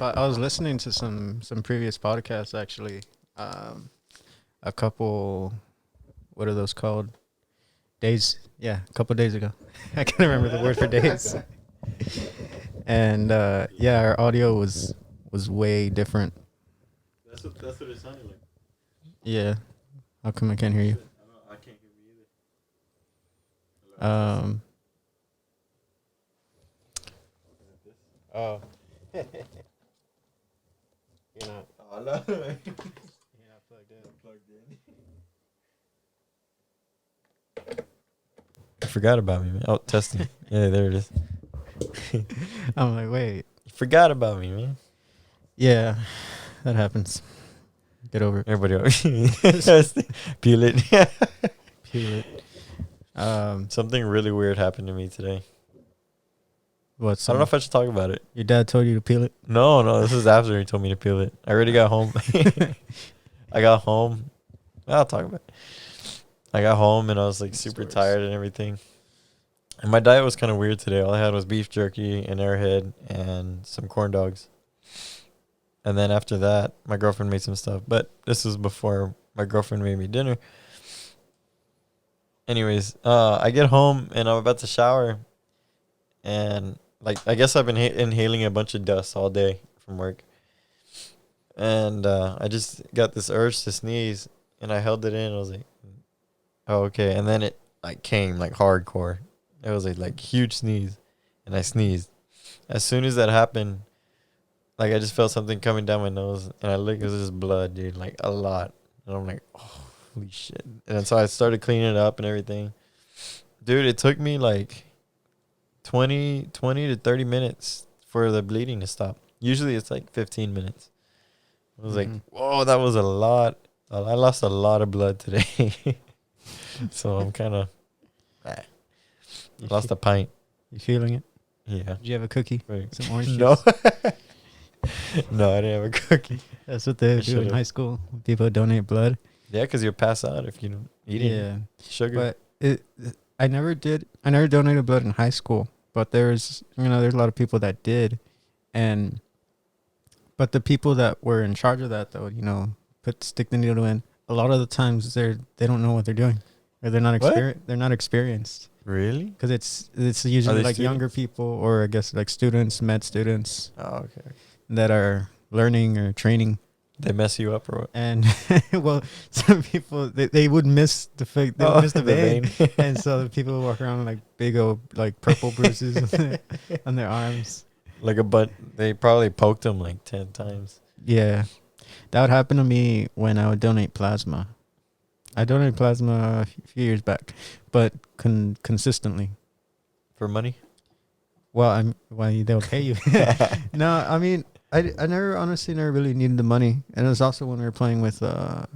I was listening to some previous podcasts actually. A couple, what are those called? Days. Yeah, a couple days ago. I can't remember the word for days. And yeah, our audio was way different. That's what it sounded like. Yeah. How come I can't hear you? I can't hear me either. Oh. You're not. Oh, no. You're not plugged in. Plugged in. I forgot about me, man. Oh, testing. Yeah, there it is. I'm like, wait. You forgot about me, man. Yeah, that happens. Get over it. Everybody peel it. Peel it. Something really weird happened to me today. What's I don't know if I should talk about it. Your dad told you to peel it? No, this is after he told me to peel it. I already got home. I got home. I'll talk about it. I got home and I was like super tired and everything. And my diet was kind of weird today. All I had was beef jerky and airhead and some corn dogs. And then after that, my girlfriend made some stuff. But this was before my girlfriend made me dinner. Anyways, I get home and I'm about to shower. And like, I guess I've been inhaling a bunch of dust all day from work. And I just got this urge to sneeze. And I held it in. I was like, oh, okay. And then it like came like hardcore. It was like huge sneeze. And I sneezed. As soon as that happened, like I just felt something coming down my nose. And I looked, it was just blood, dude. Like a lot. And I'm like, oh, holy shit. And so I started cleaning it up and everything. Dude, it took me like 20 to 30 minutes for the bleeding to stop. Usually it's like 15 minutes. I was like, whoa, that was a lot. I lost a lot of blood today. So I'm kind of lost a pint. You feeling it? Yeah. Did you have a cookie? Right. Some orange juice? No. No, I didn't have a cookie. That's what they do in high school. People donate blood. Yeah, because you'll pass out if you don't eat it. Yeah. Sugar. But I never donated blood in high school. But there's a lot of people that did. But the people that were in charge of that, though, stick the needle in, a lot of the times they don't know what they're doing. Or they're not they're not experienced. Really? Because it's usually like students? Younger people, or I guess like students, med students. Oh, okay. That are learning or training. They mess you up or what? And well, some people they would miss the vein. And so the people walk around with like big old like purple bruises on their arms. Like they probably poked them like 10 times. Yeah. That would happen to me when I would donate plasma. I donated plasma a few years back, but consistently. For money? Well, they'll pay you. No, I mean, I honestly never really needed the money. And it was also when we were playing with, I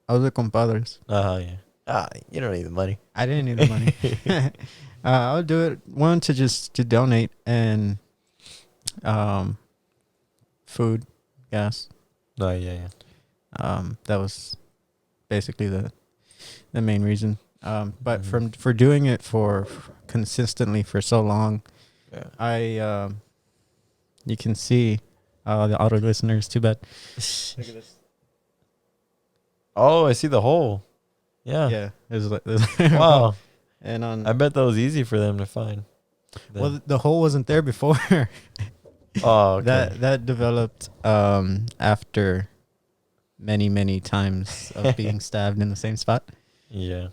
was with compadres. Yeah. You don't need the money. I didn't need the money. I would do it, one, to donate, and food, gas. Oh, yeah. That was basically the main reason. But for doing it for consistently for so long, yeah. You can see the auto listeners. Too bad. Look at this. Oh, I see the hole. Yeah. Yeah. There's wow. And I bet that was easy for them to find. Well, the hole wasn't there before. Oh, okay. That developed after many times of being stabbed in the same spot. Yeah.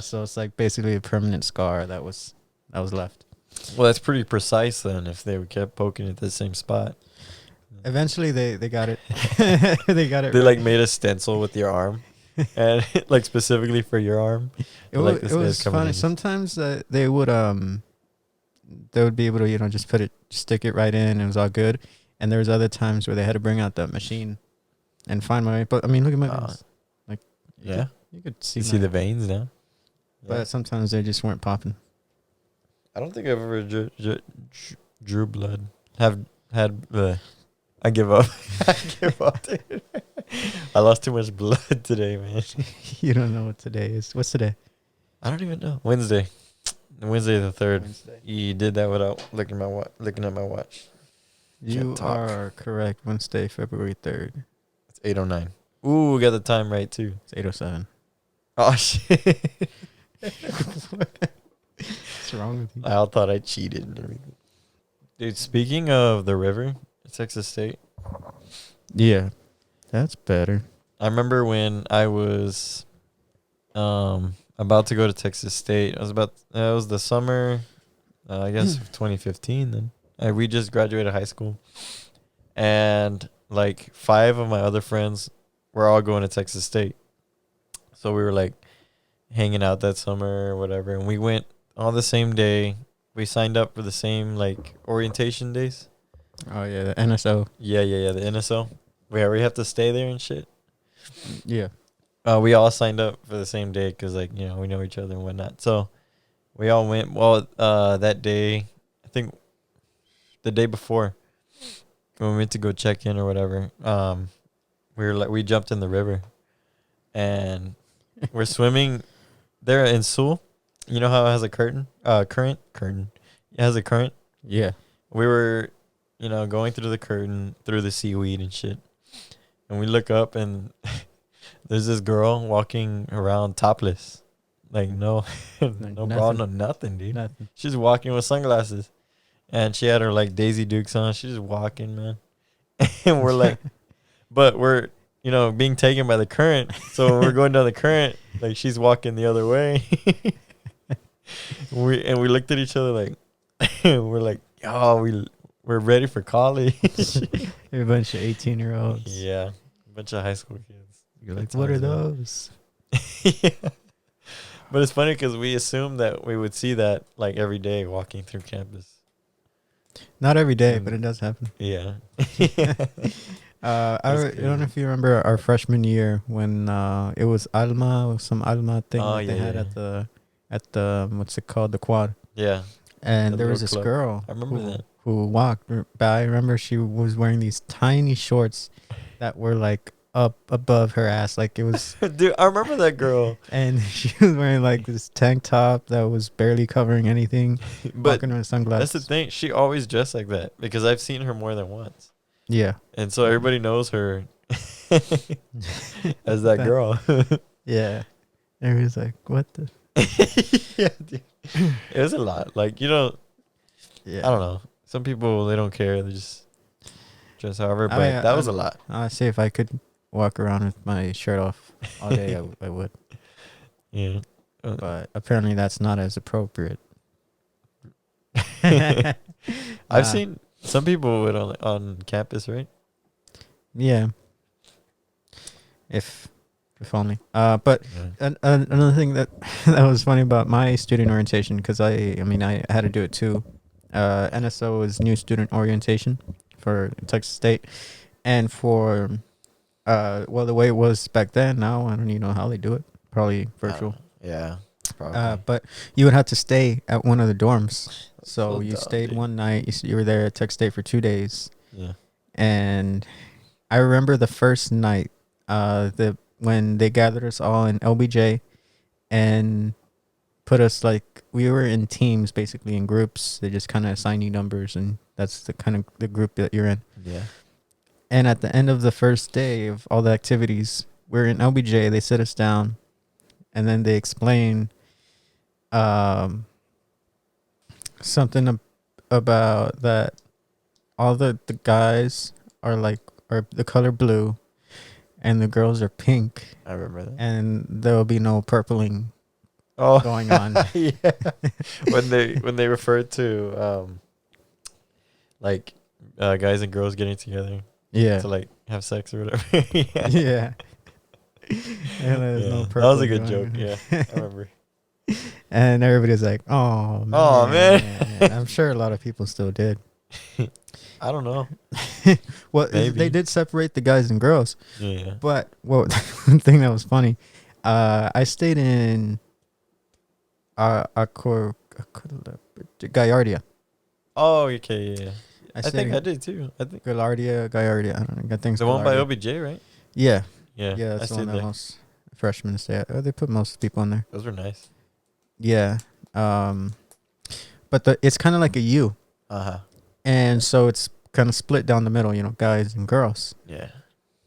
So it's like basically a permanent scar that was left. Well, that's pretty precise then if they kept poking at the same spot. Eventually they got it. They got it. They like made a stencil with your arm. And like specifically for your arm. It was funny. Sometimes they would be able to, just stick it right in and it was all good. And there was other times where they had to bring out the machine and find my, but I mean, look at my veins. Like, yeah, you could see the veins now. But sometimes they just weren't popping. I don't think I've ever drew blood. I give up. I give up, dude. I lost too much blood today, man. You don't know what today is. What's today? I don't even know. Wednesday the 3rd. You did that without looking at my watch. You talk. are correct. Wednesday, February 3rd. It's 8:09. Ooh, we got the time right too. It's 8:07. Oh shit! What's wrong with you? I thought I cheated. Dude, speaking of the river, Texas State. Yeah, that's better. I remember when I was about to go to Texas State. It was the summer, I guess, of 2015 then. We just graduated high school. And like 5 of my other friends were all going to Texas State. So we were like hanging out that summer or whatever, and we went on the same day. We signed up for the same like orientation days. Oh yeah, the NSO. Yeah, the NSO. Where we have to stay there and shit. Yeah. We all signed up for the same day because, like, you know, we know each other and whatnot. So we all went. Well, that day, I think the day before, when we went to go check in or whatever, we jumped in the river, and we're swimming there in Sewell. You know how it has a current. It has a current. Yeah. We were, you know, going through the curtain, through the seaweed and shit, and we look up and there's this girl walking around topless. Like, no, no bra, no nothing, dude. Nothing. She's walking with sunglasses. And she had her, like, Daisy Dukes on. She's just walking, man. And we're like, but we're, you know, being taken by the current. So when we're going down the current, like, she's walking the other way. we looked at each other like, we're like, yo, we're ready for college. A bunch of 18-year-olds. Yeah. A bunch of high school kids. You're like, what are those? Yeah. But it's funny because we assumed that we would see that, like, every day walking through campus. Not every day, but it does happen. Yeah. I don't know if you remember our freshman year when it was some Alma thing that they had at the what's it called, the quad. Yeah. And there was this club. girl. I remember that. Who walked by. I remember she was wearing these tiny shorts that were like up above her ass, like it was. Dude, I remember that girl. And she was wearing like this tank top that was barely covering anything. But walking with sunglasses. that's the thing. She always dressed like that because I've seen her more than once. Yeah. And so everybody knows her as that girl. Yeah. Everybody's like, what the? Yeah, dude. It was a lot. Like, you know, Yeah. I don't know. Some people, they don't care. They just dress however. But that was a lot. I say if I could walk around with my shirt off all day, I would. Yeah. But apparently that's not as appropriate. I've seen some people with on campus, right? Yeah. If only. But another thing that was funny about my student orientation, because I had to do it too. NSO is new student orientation for Texas State, and for the way it was back then. Now I don't even know how they do it. Probably virtual. Yeah. Probably. But you would have to stay at one of the dorms. So you dumb, stayed dude. one night. You were there at Texas State for 2 days. Yeah. And I remember the first night, when they gathered us all in LBJ and put us, like, we were in teams, basically in groups. They just kind of assign you numbers, and that's the kind of the group that you're in. Yeah. And at the end of the first day of all the activities, we're in LBJ. They sit us down, and then they explain something about that all the guys are the color blue, and the girls are pink. I remember that. And there will be no purpling going on. Yeah. when they referred to guys and girls getting together. Yeah. To like have sex or whatever. Yeah. Yeah. And there's no That was a purpling good going joke. on. Yeah, I remember. And everybody's like, "Oh man." Oh, man. Yeah. I'm sure a lot of people still did. I don't know. Well, Maybe. they did separate the guys and girls. Yeah. But one thing that was funny, I stayed in Gallardia. Oh, okay. Yeah. I stayed think in I did too. I think Gallardia. I don't know. I think the one by OBJ, right? Yeah. Yeah. Yeah, I that's the stayed one that there. most freshmen stay at. Oh, they put most people in there. Those were nice. Yeah. But it's kind of like a U. Uh huh. And so it's kind of split down the middle, guys and girls. Yeah.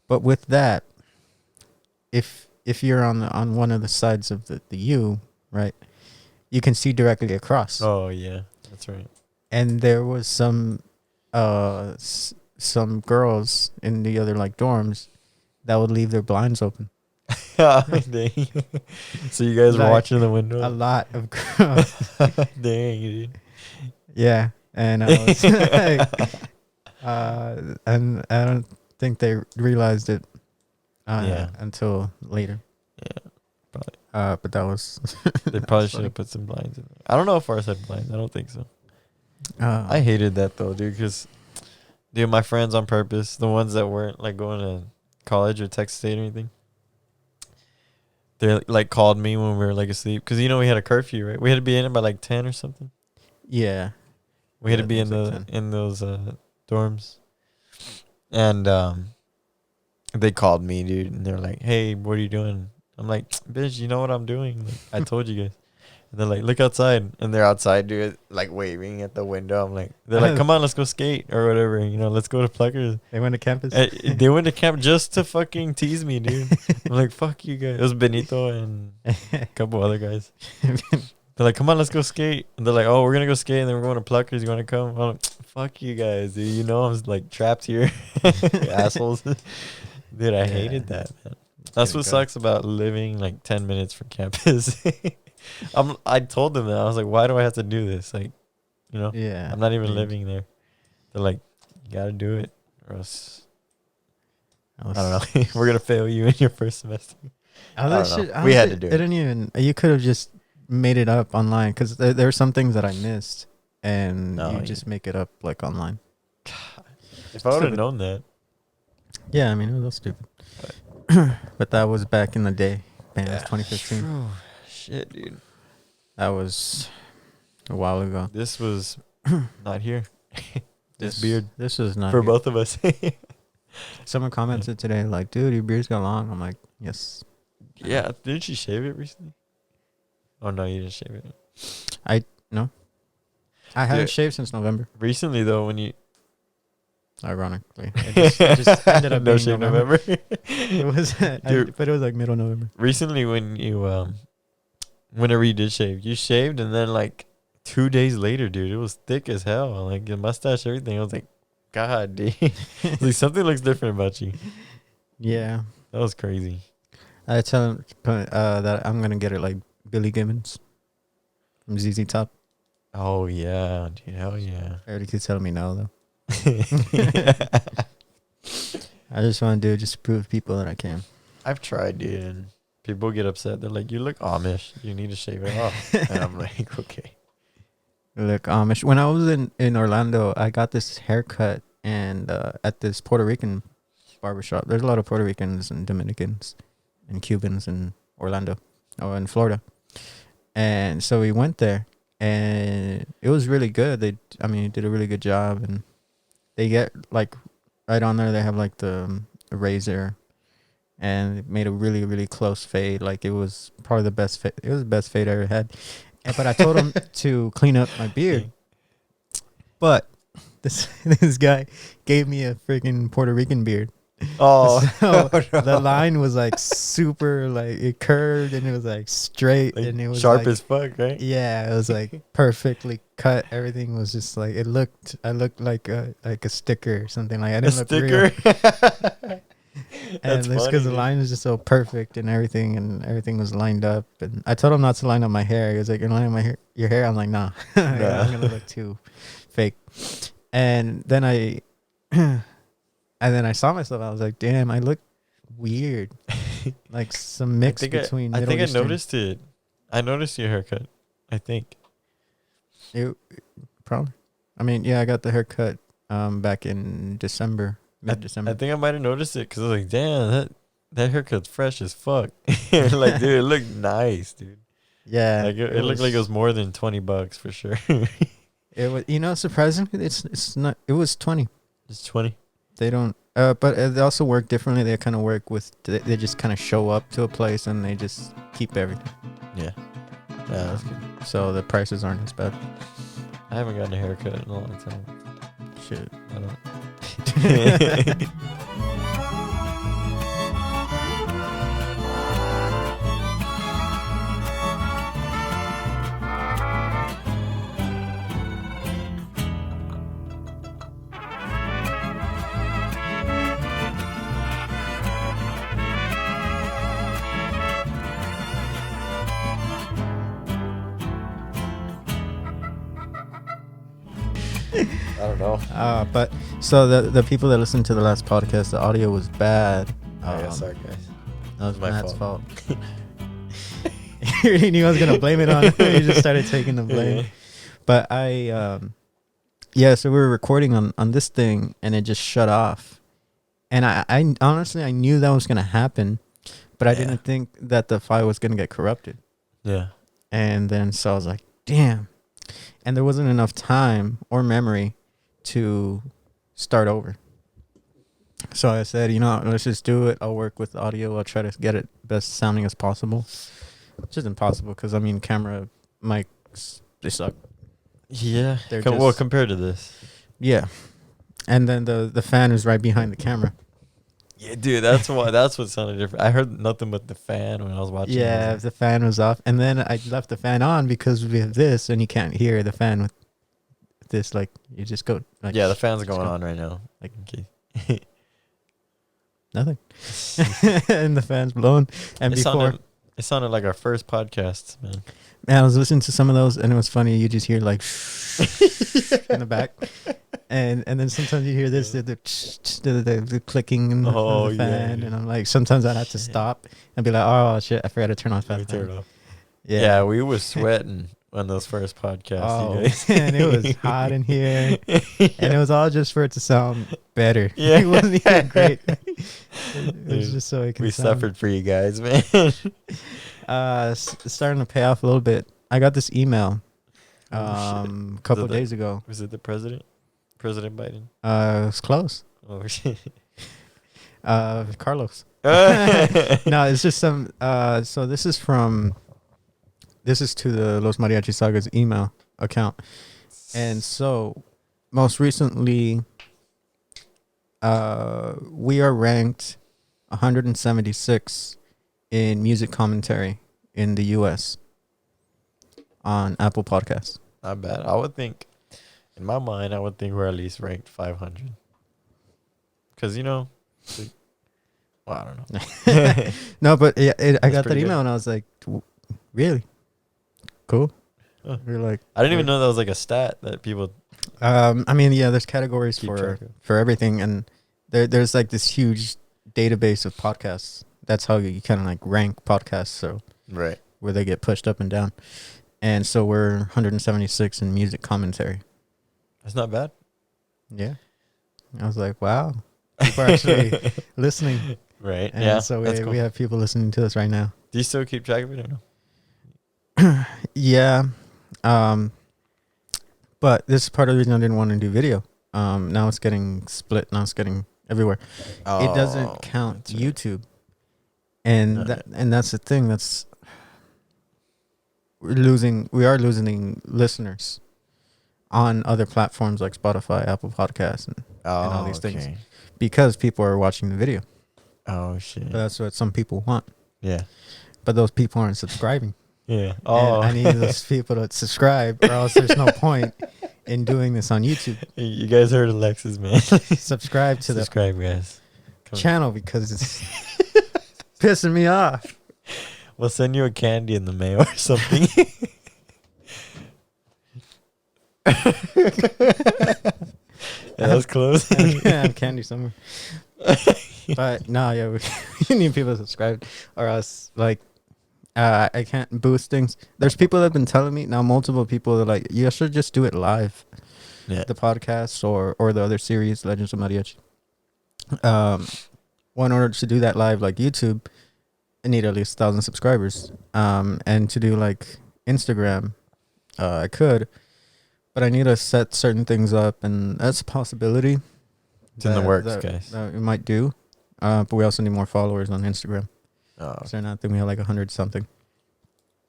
But with that, if you're on one of the sides of the U, right, you can see directly across. Oh yeah, that's right. And there was some some girls in the other like dorms that would leave their blinds open. Dang. So you guys were Like, watching the window? A lot of girls. Dang, dude. Yeah, and I was like, and I don't think they realized it until later. Yeah, probably. But that was They probably should have put some blinds in there. I don't know if ours had blinds. I don't think so. I I hated that though, dude, because dude, my friends on purpose, the ones that weren't like going to college or Texas State or anything, they like called me when we were like asleep because we had a curfew, right? We had to be in it by like 10 or something. Yeah, We had to I be think in it's like 10. in those dorms, and they called me, dude, and they're like, "Hey, what are you doing?" I'm like, "Bitch, you know what I'm doing? Like, I told you guys." And they're like, "Look outside," and they're outside, dude, like waving at the window. I'm like, they're like, "Come on, let's go skate or whatever, let's go to Pluckers." They went to campus. They went to camp just to fucking tease me, dude. I'm like, "Fuck you guys." It was Benito and a couple other guys. They're like, "Come on, let's go skate." And they're like, "Oh, we're gonna go skate, and then we're going to Pluckers. You wanna come?" I'm like, "Fuck you guys, dude. I'm like trapped here, assholes." Dude, I hated that, man. That's what sucks about living like 10 minutes from campus. I told them that. I was like, "Why do I have to do this? Like, Yeah, I'm not even living there." They're like, "You gotta do it, or else I don't know. We're gonna fail you in your first semester." I don't know. We had to do it. it. Didn't even. You could have just made it up online because there are some things that I missed, and you just make it up like online. If I would have known that. Yeah, I mean, it was stupid. But that was back in the day. Man, it was 2015. True. Shit, dude. That was a while ago. This was not here. This beard. This is not for here. both of us. Someone commented today, like, dude, your beard's got long. I'm like, yes. Yeah. Didn't you shave it recently? Oh, no, you didn't shave it. No. I haven't shaved since November. Recently, though, when you... Ironically. It just ended up no being shave November. November. It was, but it was like middle November. Recently, when you... whenever you did shave, you shaved, and then, like, 2 days later, dude, it was thick as hell. Like, your mustache, everything. I was like, God, dude. Like, something looks different about you. Yeah. That was crazy. I tell him that I'm going to get it like Billy Gibbons from ZZ Top. Oh, yeah, dude. Hell yeah. I already keep telling me no, though. I just want to do it just to prove to people that I can. I've tried, dude. And people get upset. They're like, "You look Amish. You need to shave it off." And I'm like, okay. Look, Amish. When I was in Orlando, I got this haircut and at this Puerto Rican barbershop. There's a lot of Puerto Ricans and Dominicans and Cubans in Orlando or in Florida. And so we went there and it was really good. They did a really good job, and they get like right on there. They have like the razor, and it made a really, really close fade. Like it was probably the best fade. It was the best fade I ever had. But I told him to clean up my beard. But this guy gave me a freaking Puerto Rican beard. Oh, so the line was like super, like it curved and it was like straight, like and it was sharp like, as fuck, right? Yeah, it was like perfectly cut. Everything was just like I looked like a sticker or something. Like I didn't look real. And it's because the line was just so perfect and everything was lined up. And I told him not to line up my hair. He was like, "You're lining your hair." I'm like, "Nah, I'm gonna look too fake." And then I saw myself. I was like, "Damn, I look weird." Like some mix between. I think Eastern. I noticed it. I noticed your haircut. I think. It probably. I mean, yeah, I got the haircut back in December. Mid-December. I think I might have noticed it because I was like, "Damn, that haircut's fresh as fuck." Like, dude, it looked nice, dude. Yeah, like it looked like it was more than $20 for sure. It was, surprisingly, it's not. It was 20. It's 20. They don't. But they also work differently. They kind of work with. They just kind of show up to a place and they just keep everything. Yeah, that's good. So the prices aren't as bad. I haven't gotten a haircut in a long time. Shit, I don't. I don't know. But so the people that listened to the last podcast, the audio was bad. Yeah, sorry guys. That was my Matt's fault. fault. He knew I was gonna blame it on him. He just started taking the blame. Yeah. But yeah, so we were recording on this thing and it just shut off. And I honestly I knew that was gonna happen, but I Yeah. didn't think that the file was gonna get corrupted. Yeah. And then so I was like, damn. And there wasn't enough time or memory to start over. So I said, let's just do it. I'll work with the audio. I'll try to get it best sounding as possible. Which is impossible because, camera mics, they suck. Yeah. They're Well, just- compared to this. Yeah. And then the fan is right behind the camera. Yeah, dude, that's what sounded different. I heard nothing but the fan when I was watching. Yeah, the fan was off. And then I left the fan on because we have this and you can't hear the fan with this. Like, you just go. Like, Yeah, the fan's just going go. on right now. Like, Okay. nothing. And the fan's blowing. And before. It sounded like our first podcast, man. Man, I was listening to some of those, and it was funny. You just hear like in the back, and then sometimes you hear this the clicking in Oh, the yeah, fan, yeah. and I'm like, sometimes I'd have to stop and be like, oh shit, I forgot to turn off Let me that turn fan. it off. Yeah, Yeah, we was sweating on those first podcasts. oh You guys. man, it was hot in here, and it was all just for it to sound better. Yeah. It wasn't even great. It was Dude, just so it could we sound. suffered for you guys, man. Starting to pay off a little bit. I got this email Oh, shit. a couple Was it the- days ago. Was it the president? President Biden? It was close. Oh shit. Carlos. No, it's just some. So this is to the Los Mariachi Sagas email account, and so most recently, we are ranked 176 in music commentary in the U.S. on Apple Podcasts. Not bad. I would think, in my mind, we're at least ranked 500. Because, well, I don't know. No, but yeah, I That's got that pretty email good. and I was like, really? Cool. Huh. We're like, I didn't even know that was like a stat that people yeah, there's categories keep track of. for everything, and there's like this huge database of podcasts. That's how you kind of like rank podcasts, so Right. where they get pushed up and down. And so we're 176 in music commentary. That's not bad. Yeah. I was like, wow, people are actually listening. Right. And yeah. so that's cool. we have people listening to us right now. Do you still keep track of it or no? Yeah. But this is part of the reason I didn't want to do video. Now it's getting split. Now it's getting everywhere. It doesn't count that's right. YouTube. And Right. that's the thing. We are losing listeners on other platforms like Spotify, Apple Podcasts, and all these things. okay. because people are watching the video. Oh shit. But that's what some people want. Yeah. But those people aren't subscribing. Yeah. And Oh, I need those people to subscribe, or else there's no point in doing this on YouTube. you guys heard Alexis, man. Subscribe to the Subscribe, guys. Come on. channel because it's pissing me off. We'll send you a candy in the mail or something. Yeah, that was close. I have candy somewhere. But no, yeah, we need people to subscribe, or else like I can't boost things. There's people that have been telling me now, multiple people that are like, you should just do it live, Yeah. the podcast or the other series, Legends of Mariachi. Well, in order to do that live like YouTube, I need at least 1,000 subscribers. And to do like Instagram, I could, but I need to set certain things up, and that's a possibility. It's in the that- works, that- guys. that we might do. But we also need more followers on Instagram. Oh, So I think we have like 100 something.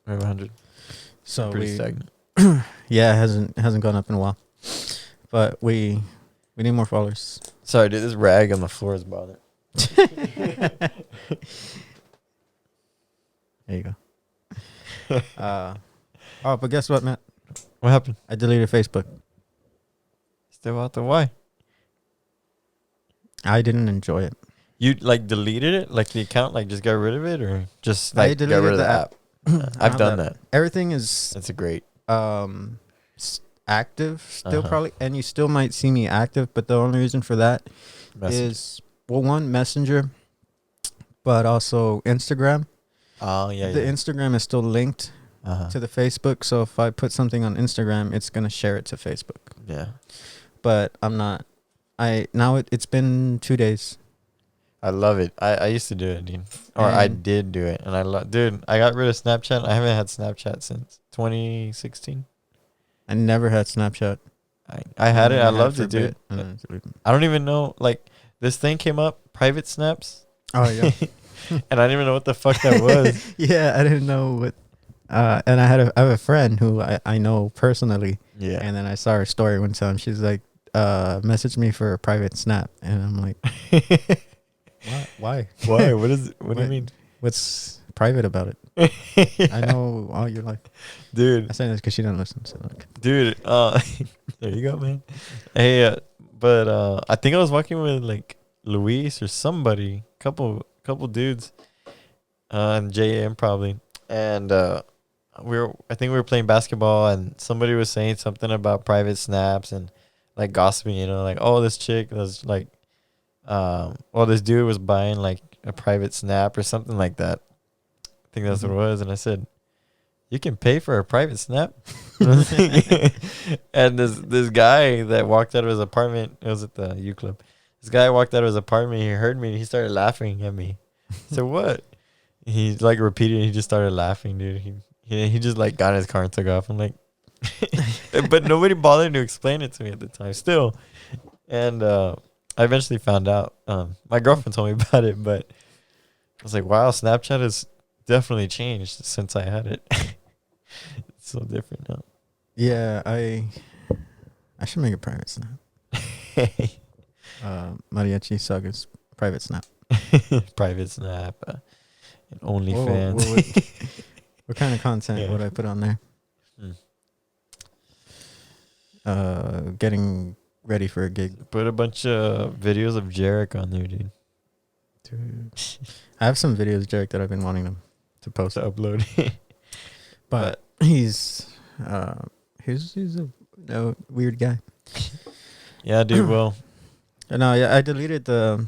we have 100. So Pretty we, stagnant. yeah, it hasn't gone up in a while. But we need more followers. Sorry, dude. This rag on the floor is bothering. There you go. But guess what, Matt? What happened? I deleted Facebook. Still out the why? I didn't enjoy it. You like deleted it, like the account, like just got rid of it, or just I like got deleted rid of the the app? I I've have done that. Everything is That's a great. active still Uh-huh. probably, and you still might see me active. But the only reason for that Message. is one Messenger, but also Instagram. Oh yeah, The yeah. Instagram is still linked Uh-huh. to the Facebook, so if I put something on Instagram, it's gonna share it to Facebook. Yeah. But I'm not. It's been 2 days. I love it. I used to do it, dude. Or I And- did do it, and I love. Dude, I got rid of Snapchat. I haven't had Snapchat since 2016. I never had Snapchat. I had it. I loved for a it, dude. bit, and then deleted it. I don't even know. Like this thing came up, private snaps, Oh yeah. and I didn't even know what the fuck that was. Yeah, I didn't know what. And I have a friend who I know personally, Yeah. and then I saw her story one time. She's like, message me for a private snap, and I'm like, why? Why? What is? What do you mean, What's private about it? I know all your life. dude? I say this because she doesn't listen. So like, Dude, there you go, man. Hey, but I think I was walking with like Luis or somebody, couple dudes, and JM probably, and I think we were playing basketball, and somebody was saying something about private snaps and like gossiping, like, oh, this chick was like, well, this dude was buying like a private snap or something like that. I think that's what it was, and I said, you can pay for a private snap. And this guy that walked out of his apartment, it was at the U Club. This guy walked out of his apartment. He heard me. And he started laughing at me. So what? He like repeated. He just started laughing, dude. He just like got in his car and took off. I'm like, but nobody bothered to explain it to me at the time. Still, and I eventually found out. My girlfriend told me about it, but I was like, wow, Snapchat has definitely changed since I had it. It's so different now. yeah, I should make a private snap. Mariachi Sagas private snap. Private Snap, and Whoa, OnlyFans. what kind of content Yeah. would I put on there? Hmm. Getting ready for a gig. Put a bunch of videos of Jarek on there, dude. Dude. I have some videos, Jarek, that I've been wanting them to post. To upload. But he's a weird guy. Yeah, dude. Well, No, yeah, I deleted the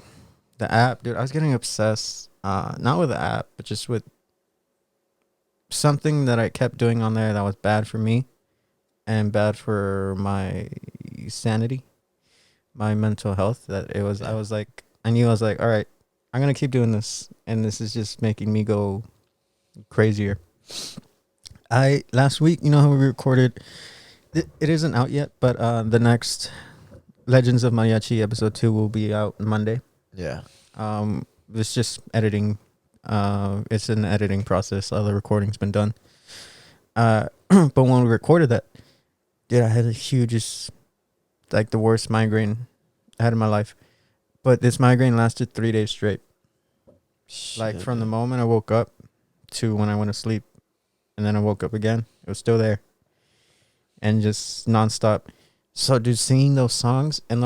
app, dude. I was getting obsessed, not with the app, but just with something that I kept doing on there that was bad for me and bad for my sanity, my mental health. That it was, I was like, I knew I was like, all right, I'm gonna keep doing this, and this is just making me go crazier. Last week, you know how we recorded. It isn't out yet, but the next Legends of Mariachi episode 2 will be out Monday. yeah. It's just editing. It's an editing process. All the recording's been done. But when we recorded that, dude, I had the hugest, like the worst migraine I had in my life. But this migraine lasted 3 days straight. Like Shit, from the dude. moment I woke up to when I went to sleep, and then I woke up again. It was still there, and just nonstop. So, dude, singing those songs, and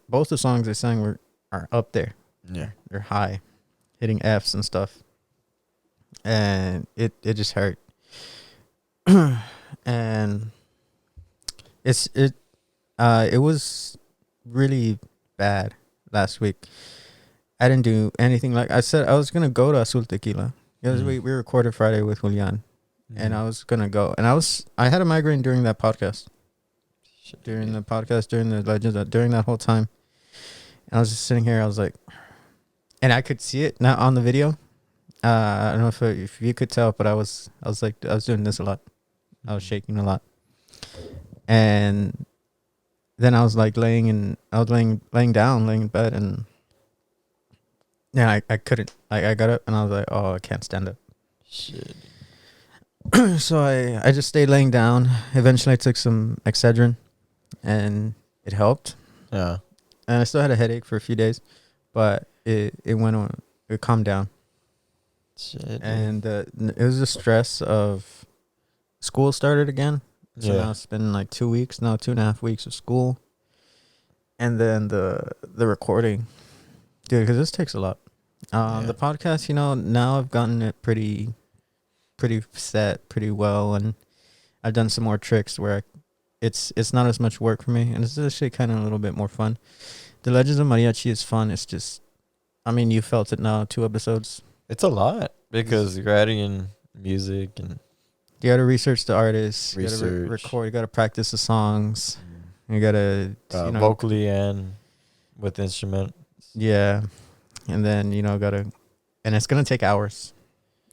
both the songs I sang are up there. Yeah. They're high, hitting Fs and stuff, and it just hurt. And it was really bad last week. I didn't do anything. Like I said, I was gonna go to Azul Tequila because we recorded Friday with Julian, and I was gonna go, and I had a migraine during that podcast. During the podcast, during the Legends, during that whole time. And I was just sitting here, I was like, and I could see it not on the video. I don't know if you could tell, but I was doing this a lot. I was shaking a lot. And then I was like laying in bed, and yeah, I couldn't. I got up and I was like, oh, I can't stand up. Shit. So I just stayed laying down. Eventually I took some Excedrin, and it helped. Yeah. and I still had a headache for a few days, but it went on. It calmed down, Shit. and it was the stress of school started again. So now it's been like 2 weeks, no, 2.5 weeks of school, and then the recording, dude, because this takes a lot. The podcast, now I've gotten it pretty set pretty well, and I've done some more tricks where it's not as much work for me, and it's actually kind of a little bit more fun. The Legends of Mariachi is fun. It's just, I mean, you felt it now, 2 episodes. It's a lot because you're adding in music and you got to research the artists. You got to research. record. You got to practice the songs. You got to vocally and with instrument. Yeah, and then and it's gonna take hours.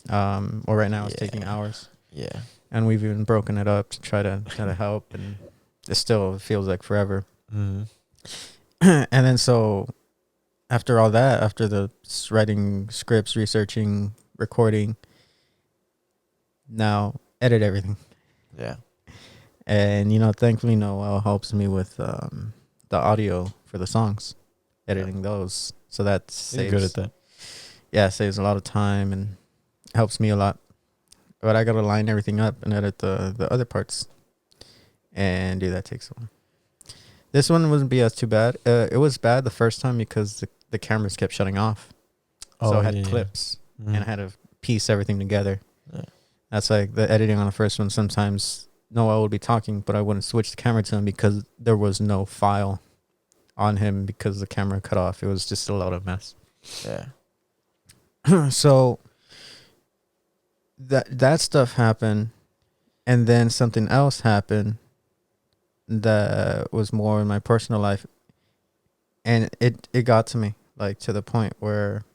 Or right now it's taking hours. Yeah, and we've even broken it up to try to help, and it still feels like forever. Mm-hmm. And then so after all that, after the writing scripts, researching, recording, now edit everything. Yeah. And thankfully Noel helps me with the audio for the songs, editing those. So that saves, you're good at that. Yeah, saves a lot of time and helps me a lot. But I gotta line everything up and edit the other parts, and that takes a while. This one wouldn't be as too bad. It was bad the first time because the cameras kept shutting off. So I had clips and I had to piece everything together. Yeah. That's like the editing on the first one. Sometimes Noah would be talking, but I wouldn't switch the camera to him because there was no file on him because the camera cut off. It was just a lot of mess. Yeah. So that stuff happened, and then something else happened that was more in my personal life, and it got to me, like, to the point where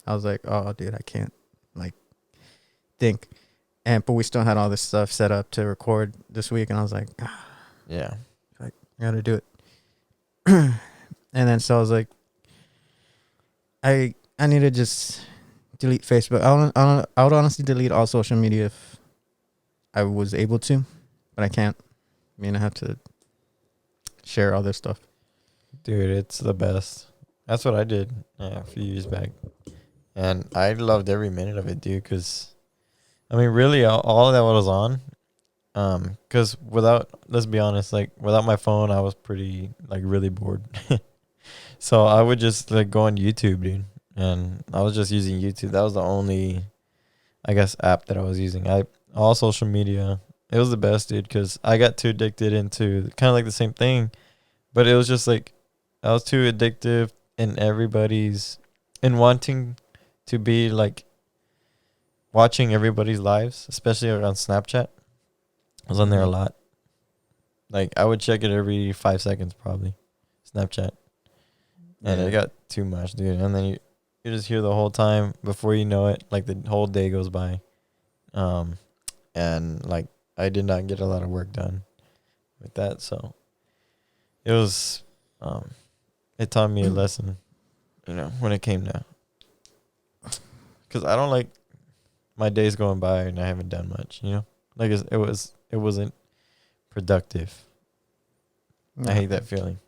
I was like, oh dude, I can't think. But we still had all this stuff set up to record this week, and I was like, yeah, I gotta do it. And then so I was like, I need to just delete Facebook. I would honestly delete all social media if I was able to, but I can't. I mean, I have to share all this stuff. Dude, it's the best. That's what I did a few years back, and I loved every minute of it, dude. Because, I mean, really, all that was on. Because let's be honest, without my phone, I was pretty really bored. So I would just go on YouTube, dude, and I was just using YouTube. That was the only, I guess, app that I was using. All social media. It was the best, dude, because I got too addicted into kind of the same thing, but it was just I was too addictive in wanting to be watching everybody's lives, especially around Snapchat. I was on there a lot. I would check it every 5 seconds probably, Snapchat. And it got too much, dude. And then you just hear the whole time before you know it, the whole day goes by. And I did not get a lot of work done with that, so it was it taught me a lesson, when it came to, because I don't like my days going by and I haven't done much, it wasn't productive. I hate that feeling.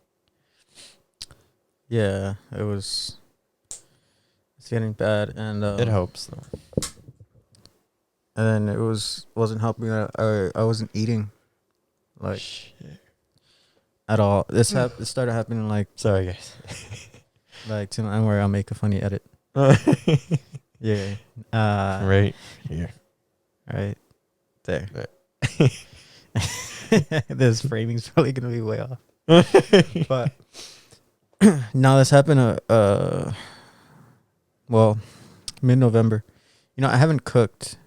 Yeah, it's getting bad, and it helps though. And then it wasn't helping. I wasn't eating, at all. It started happening sorry guys, to the end where I'll make a funny edit. Yeah. Right here. Right there. This framing's probably gonna be way off. But now this happened. Well, mid-November. I haven't cooked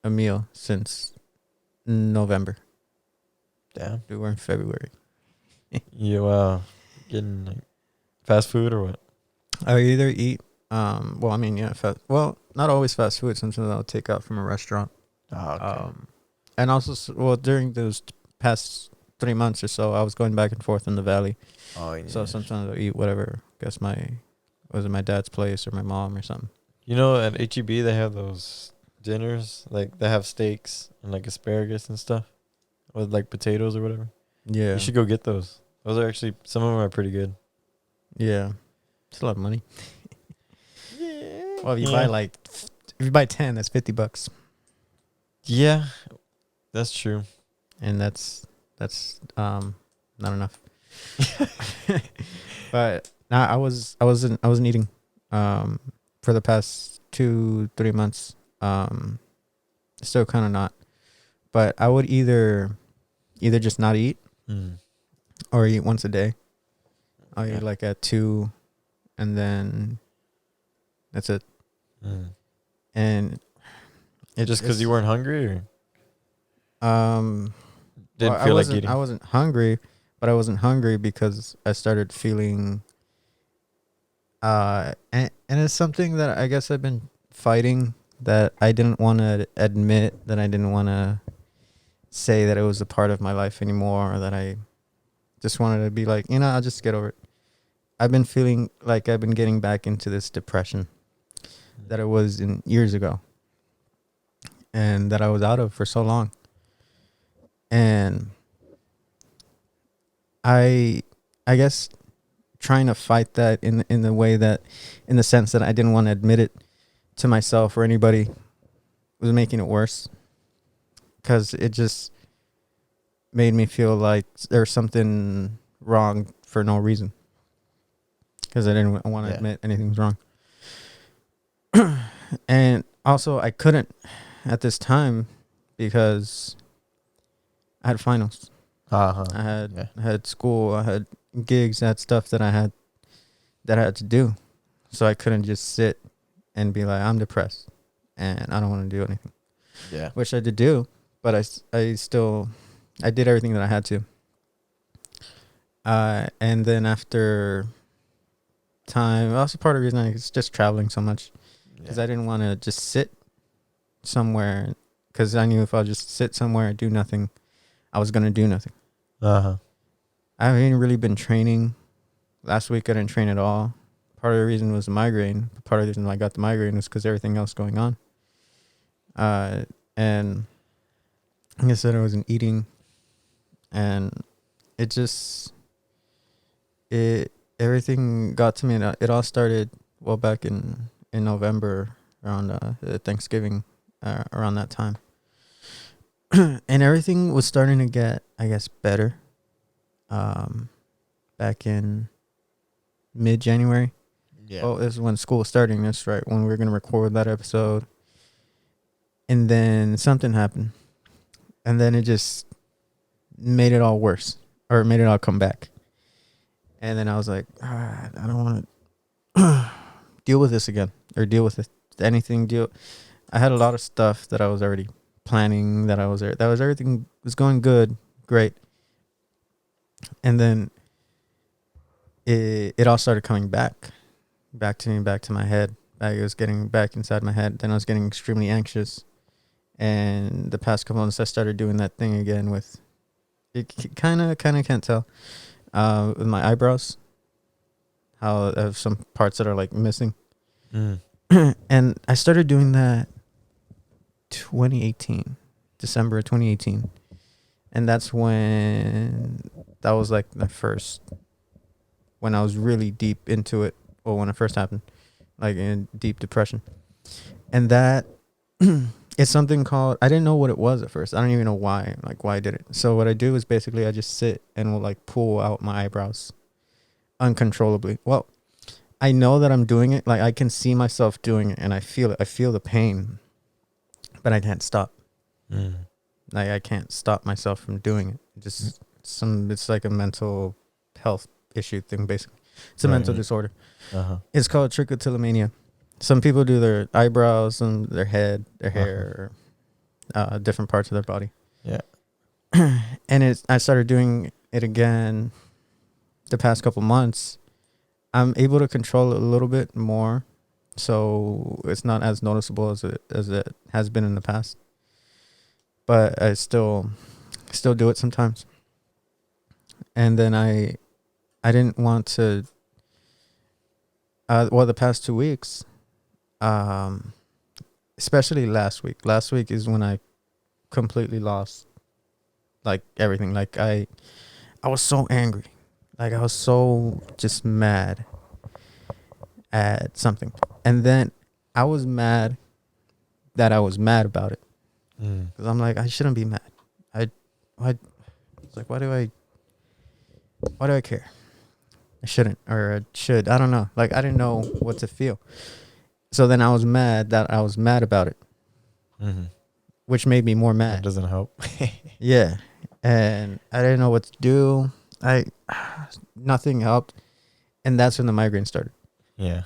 a meal since November. Damn. We were in February. You getting fast food or what? I either eat not always fast food. Sometimes I'll take out from a restaurant. Oh, okay. And also during those past 3 months or so, I was going back and forth in the valley. Oh, yeah. So sometimes I'll eat whatever. I guess was it my dad's place or my mom or something. At H-E-B they have those dinners, they have steaks and asparagus and stuff with potatoes or whatever. Yeah, you should go get those. Those are actually, some of them are pretty good. Yeah, it's a lot of money. Yeah. Well, if you buy if you buy 10, that's $50, Yeah, that's true. and not enough. But nah, I wasn't eating for the past 2-3 months. Still kind of not, but I would either just not eat Mm. or eat once a day. I'll Yeah. eat like at 2, and then that's it. Mm. And Just because you weren't hungry, or well, didn't feel like I eating? wasn't hungry, but I wasn't hungry because I started feeling and it's something that I guess I've been fighting, that I didn't want to admit, that I didn't want to say that it was a part of my life anymore, or that I just wanted to be like, I'll just get over it. I've been feeling like I've been getting back into this depression that I was in years ago, and that I was out of for so long. And I guess trying to fight that in the way that, in the sense that I didn't want to admit it to myself or anybody, was making it worse, because it just made me feel like there's something wrong for no reason, because I didn't want to admit anything was wrong. And also I couldn't at this time because I had finals. Uh-huh. I had school, I had gigs, I had stuff that I had to do. So I couldn't just sit and be like, I'm depressed and I don't want to do anything. Yeah. Which I did do, but I still did everything that I had to. And then after time, also part of the reason I was just traveling so much, because I didn't want to just sit somewhere, because I knew if I just sit somewhere and do nothing, I was going to do nothing. Uh-huh. I haven't really been training. Last week I didn't train at all. Part of the reason was the migraine. Part of the reason I got the migraine was because everything else going on. And like I said, I wasn't eating, and it just, everything got to me, and it all started back in November, around Thanksgiving, around that time. And everything was starting to get, I guess, better. Back in mid-January. Yeah. Oh, this is when school was starting. That's right, when we were gonna record that episode. And then something happened, and then it just made it all worse, or it made it all come back. And then I was like, I don't want to deal with this again, or deal with it, anything. I had a lot of stuff that I was already planning, that everything was going good, great. And then it all started coming back to me, back to my head. It was getting back inside my head. Then I was getting extremely anxious. And the past couple months, I started doing that thing again with, it kind of can't tell, with my eyebrows, how I have some parts that are like missing. Mm. And I started doing that 2018, December 2018. And that was like my first, when I was really deep into it, or when it first happened, like in deep depression. And that, it's something called, I didn't know what it was at first. I don't even know why I did it. So what I do is basically I just sit and will like pull out my eyebrows uncontrollably. Well, I know that I'm doing it. Like I can see myself doing it, and I feel it. I feel the pain, but I can't stop. Mm. Like I can't stop myself from doing it. It's like a mental health issue thing, basically. It's a mental disorder. Uh-huh. It's called trichotillomania. Some people do their eyebrows and their head, their hair, different parts of their body. Yeah. And I started doing it again the past couple months. I'm able to control it a little bit more, so it's not as noticeable as it has been in the past. But I still do it sometimes. And then I didn't want to. The past 2 weeks, especially last week. Last week is when I completely lost, like, everything. Like I was so angry. Like I was so just mad at something. And then I was mad that I was mad about it. Because I'm like, I shouldn't be mad. It's like, why do I care? I shouldn't, or I should. I don't know. Like, I didn't know what to feel. So then I was mad that I was mad about it, which made me more That mad. doesn't help. Yeah. And I didn't know what to do. Nothing helped. And that's when the migraine started. Yeah.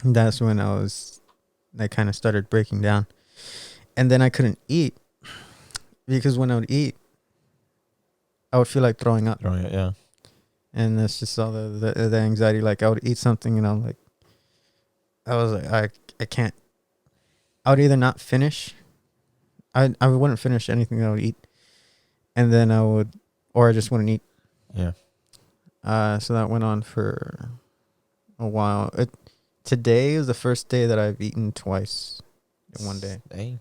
That's when I kind of started breaking down. And then I couldn't eat because when I would eat, I would feel like throwing up. Throwing it, yeah. And that's just all the anxiety. Like I would eat something and I was like, I can't. I would either not finish. I wouldn't finish anything that I would eat. And then or I just wouldn't eat. Yeah. So that went on for a while. Today is the first day that I've eaten twice in one day. Dang.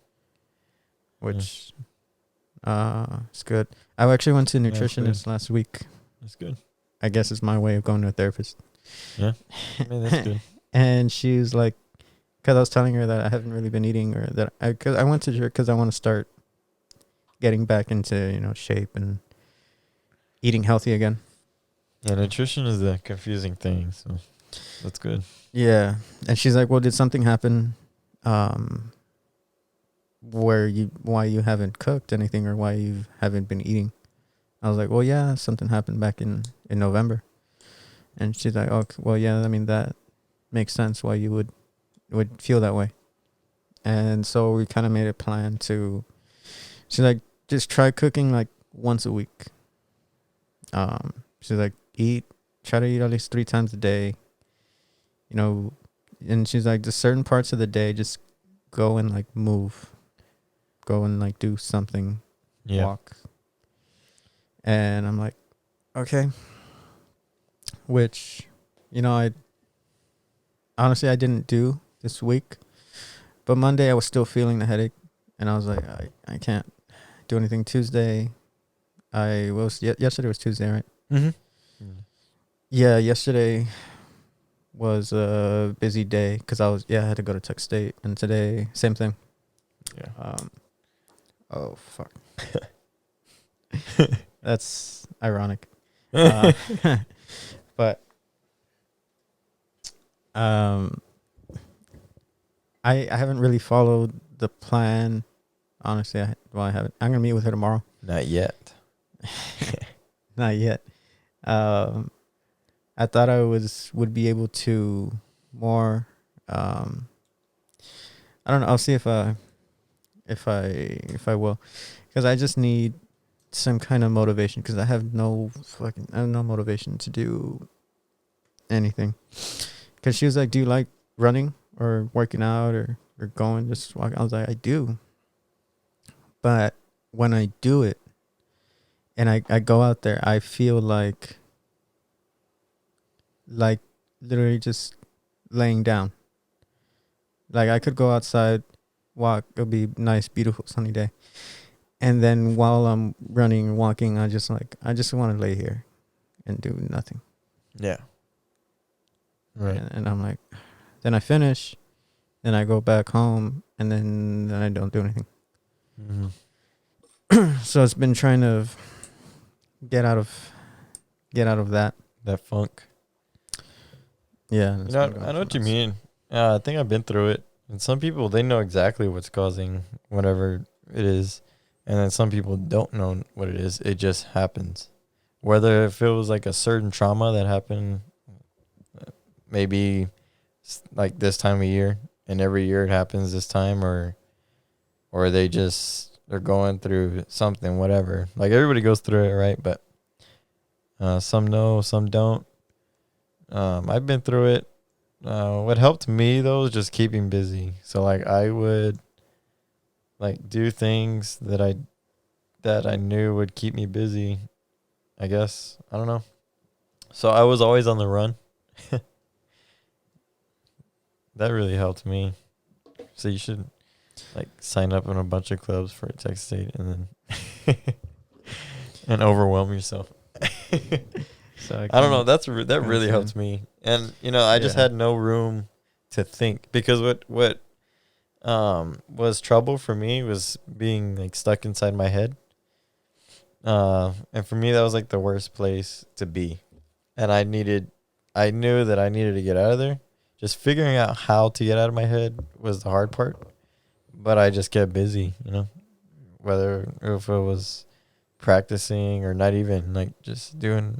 Which it's good. I actually went to a nutritionist last week. That's good. I guess it's my way of going to a therapist. Yeah. I mean, that's good. And she's like, because I was telling her that I haven't really been eating, or that because I went to her because I want to start getting back into shape and eating healthy again. Yeah, nutrition is a confusing thing, so that's good. Yeah, and she's like, well, did something happen? Why you haven't cooked anything or why you haven't been eating? I was like, well, yeah, something happened back in November. And she's like, oh, well, yeah, I mean, that makes sense why you would feel that way. And so we kind of made a plan she's like, just try cooking like once a week. She's like, try to eat at least 3 times a day, and she's like, just certain parts of the day, just go and like move, go and like do something, walk. And I'm like, okay. Which, I didn't do this week, but Monday I was still feeling the headache, and I was like, I can't do anything. Tuesday, yesterday was Tuesday, right? Mm-hmm. Yeah, yesterday was a busy day because I had to go to Tech State, and today same thing. Yeah. Oh fuck. That's ironic. But I haven't really followed the plan. Honestly, I haven't. I'm gonna meet with her tomorrow. Not yet. Not yet. I thought I would be able to more. I don't know. I'll see if I will, because I just need some kind of motivation, because I have no motivation to do anything. Because she was like, do you like running or working out or going, just walking? I was like, I do. But when I do it and I go out there, I feel like literally just laying down. Like I could go outside, walk, it'll be nice, beautiful, sunny day. And then while I'm running and walking, I just want to lay here and do nothing. Yeah. Right. And I'm like, then I finish, then I go back home, and then I don't do anything. Mm-hmm. So it's been trying to get out of that funk. Yeah. I know what you mean. I think I've been through it. And some people, they know exactly what's causing whatever it is. And then some people don't know what it is. It just happens. Whether if it was like a certain trauma that happened maybe like this time of year, and every year it happens this time, or they're going through something, whatever. Like everybody goes through it, right? But some know, some don't. I've been through it. What helped me though is just keeping busy. So like I would like do things that I knew would keep me busy, I guess. I don't know. So I was always on the run. That really helped me. So you should like sign up in a bunch of clubs for Texas State and then and overwhelm yourself. So I don't know. That kinda really sad. helps me. And I just Yeah. had no room to think, because what was trouble for me was being like stuck inside my head. And for me that was like the worst place to be. And I knew that I needed to get out of there. Just figuring out how to get out of my head was the hard part. But I just kept busy, whether if it was practicing or not even like just doing,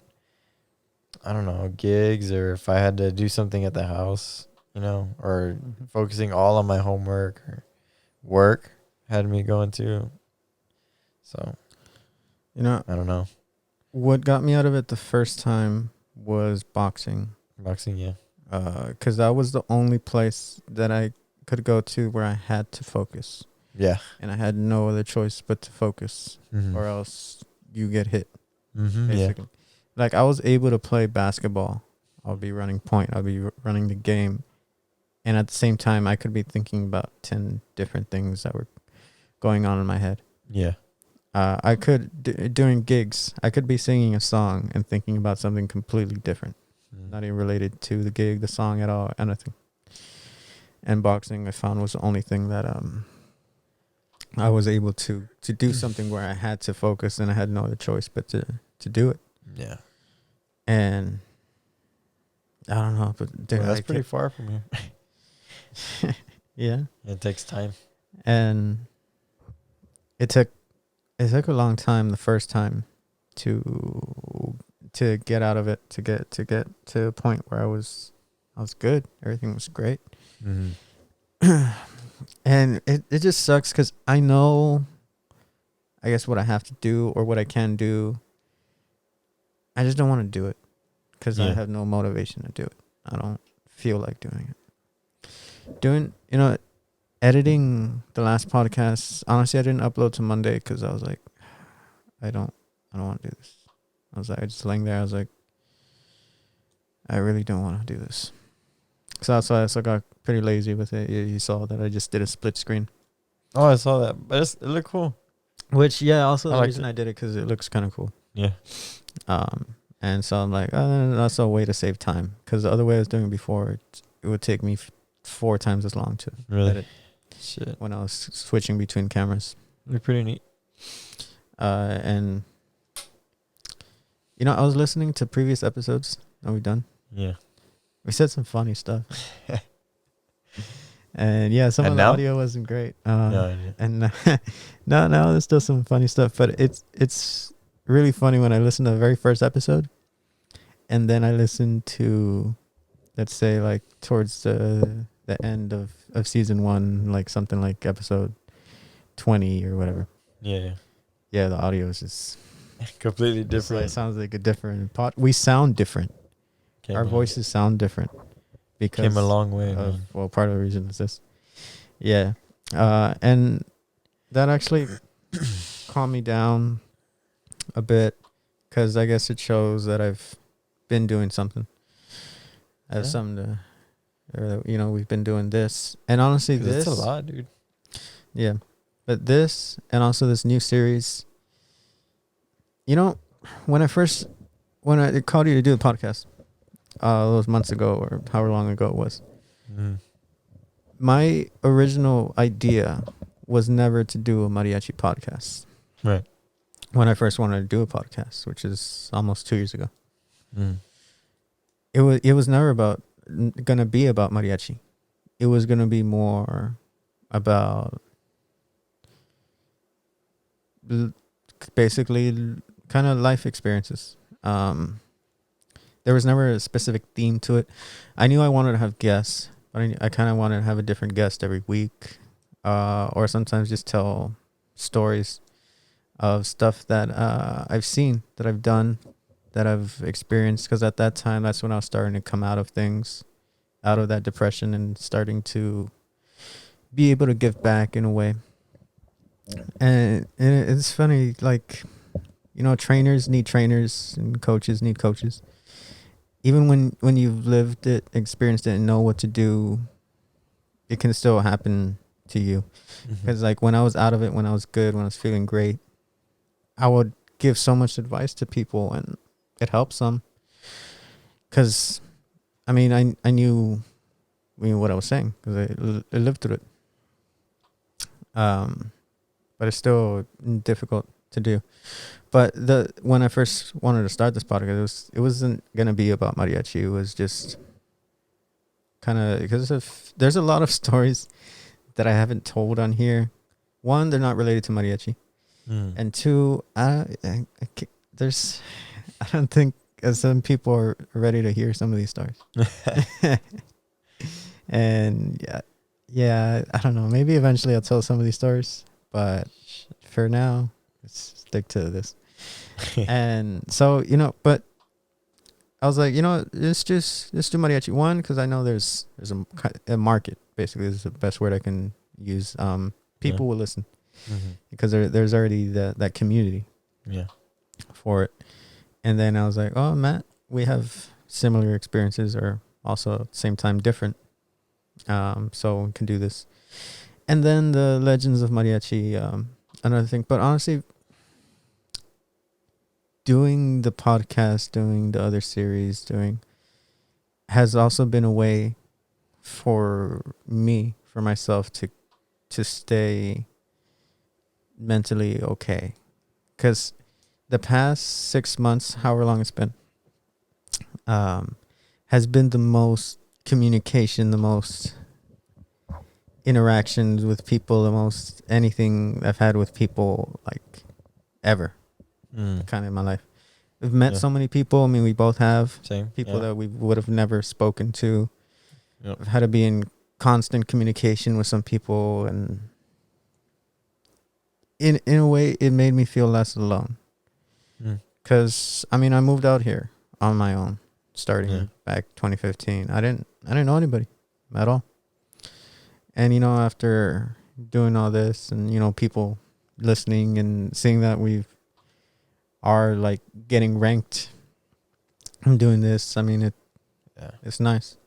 I don't know, gigs, or if I had to do something at the house, or Mhm. focusing all on my homework or work had me going to. So You know, I don't know. what got me out of it the first time was boxing. Boxing, yeah. Because that was the only place that I could go to where I had to focus. Yeah. And I had no other choice but to focus, Mm-hmm. or else you get hit, Mm-hmm. Yeah. basically. Like, I was able to play basketball. I'll be running point. I'll be running the game. And at the same time, I could be thinking about 10 different things that were going on in my head. Yeah. I could, during gigs, I could be singing a song and thinking about something completely different, not even related to the gig, the song at all, anything. And boxing, I found, was the only thing that I was able to do something where I had to focus and I had no other choice but to do it. Yeah. And I don't know, but dude, Well, that's I pretty far from here. yeah. It takes time. And it took a long time the first time to get out of it, to get to a point where I was good. Everything was great. Mm-hmm. And it just sucks because I know, I guess, what I have to do or what I can do. I just don't want to do it because I Yeah. have no motivation to do it. I don't feel like doing it. Editing the last podcast, honestly, I didn't upload to Monday because I was like, I don't want to do this. I was like, I just laying there. I was like, I really don't want to do this. So I got pretty lazy with it. You saw that I just did a split screen. Oh, I saw that, but it looked cool. Which, yeah, also I the liked reason it. I did it because it looks kind of cool. Yeah. And so I'm like, that's a way to save time, because the other way I was doing it before, it would take me 4 times as long to Really? edit Shit. when I was switching between cameras. They're pretty neat. And I was listening to previous episodes that we've done. Yeah. We said some funny stuff. And yeah, some And of the now? audio wasn't great. Yeah. And no, there's still some funny stuff, but it's really funny when I listen to the very first episode, and then I listen to, let's say, like towards the end of season 1, like something like episode 20 or whatever. Yeah. Yeah, the audio is just Completely It different. sounds like a different pod. We sound different. Our voices sound different because came a long way, of, man. well, part of the reason is this. Yeah. And that actually calmed me down a bit, because I guess it shows that I've been doing something. I have Yeah. something to, we've been doing this. And honestly, 'Cause this. it's a lot, dude. Yeah. But this, and also this new series, when I called you to do the podcast, those months ago or however long ago it was, Mm. my original idea was never to do a mariachi podcast. Right. When I first wanted to do a podcast, which is almost 2 years ago, Mm. it was never gonna be about mariachi. It was gonna be more about basically kind of life experiences. There was never a specific theme to it. I knew I wanted to have guests, but I kind of wanted to have a different guest every week, or sometimes just tell stories of stuff that I've seen, that I've done, that I've experienced. Because at that time, that's when I was starting to come out of things, out of that depression, and starting to be able to give back in a way. And it's funny, like, trainers need trainers and coaches need coaches. Even when you've lived it, experienced it, and know what to do, it can still happen to you. Because like when I was out of it, when I was good, when I was feeling great, I would give so much advice to people, and it helps them. because I mean, I knew, what I was saying because I lived through it. But it's still difficult to do. But when I first wanted to start this podcast, it wasn't gonna be about mariachi. It was just kind of because there's a lot of stories that I haven't told on here. One, they're not related to mariachi, and two, there's I don't think some people are ready to hear some of these stories. And yeah, I don't know. Maybe eventually I'll tell some of these stories, but for now, let's stick to this. And so, but I was like, let's do mariachi. One, because I know there's a market. Basically, this is the best word I can use. People will listen because there's already that community. Yeah. For it. And then I was like, oh, Matt, we have similar experiences, or also at the same time different. So we can do this. And then the Legends of Mariachi, another thing. But honestly, doing the podcast, doing the other series, has also been a way for myself to stay mentally okay. Because the past 6 months, however long it's been, has been the most communication, the most interactions with people, the most anything I've had with people like ever. Kind of in my life. We've met so many people. I mean, we both have people that we would have never spoken to. Yep. I've had to be in constant communication with some people, and in a way, it made me feel less alone. Because I mean, I moved out here on my own, starting back 2015. I didn't know anybody at all. And after doing all this, and people listening and seeing that we are like getting ranked and doing this, I mean, it's nice.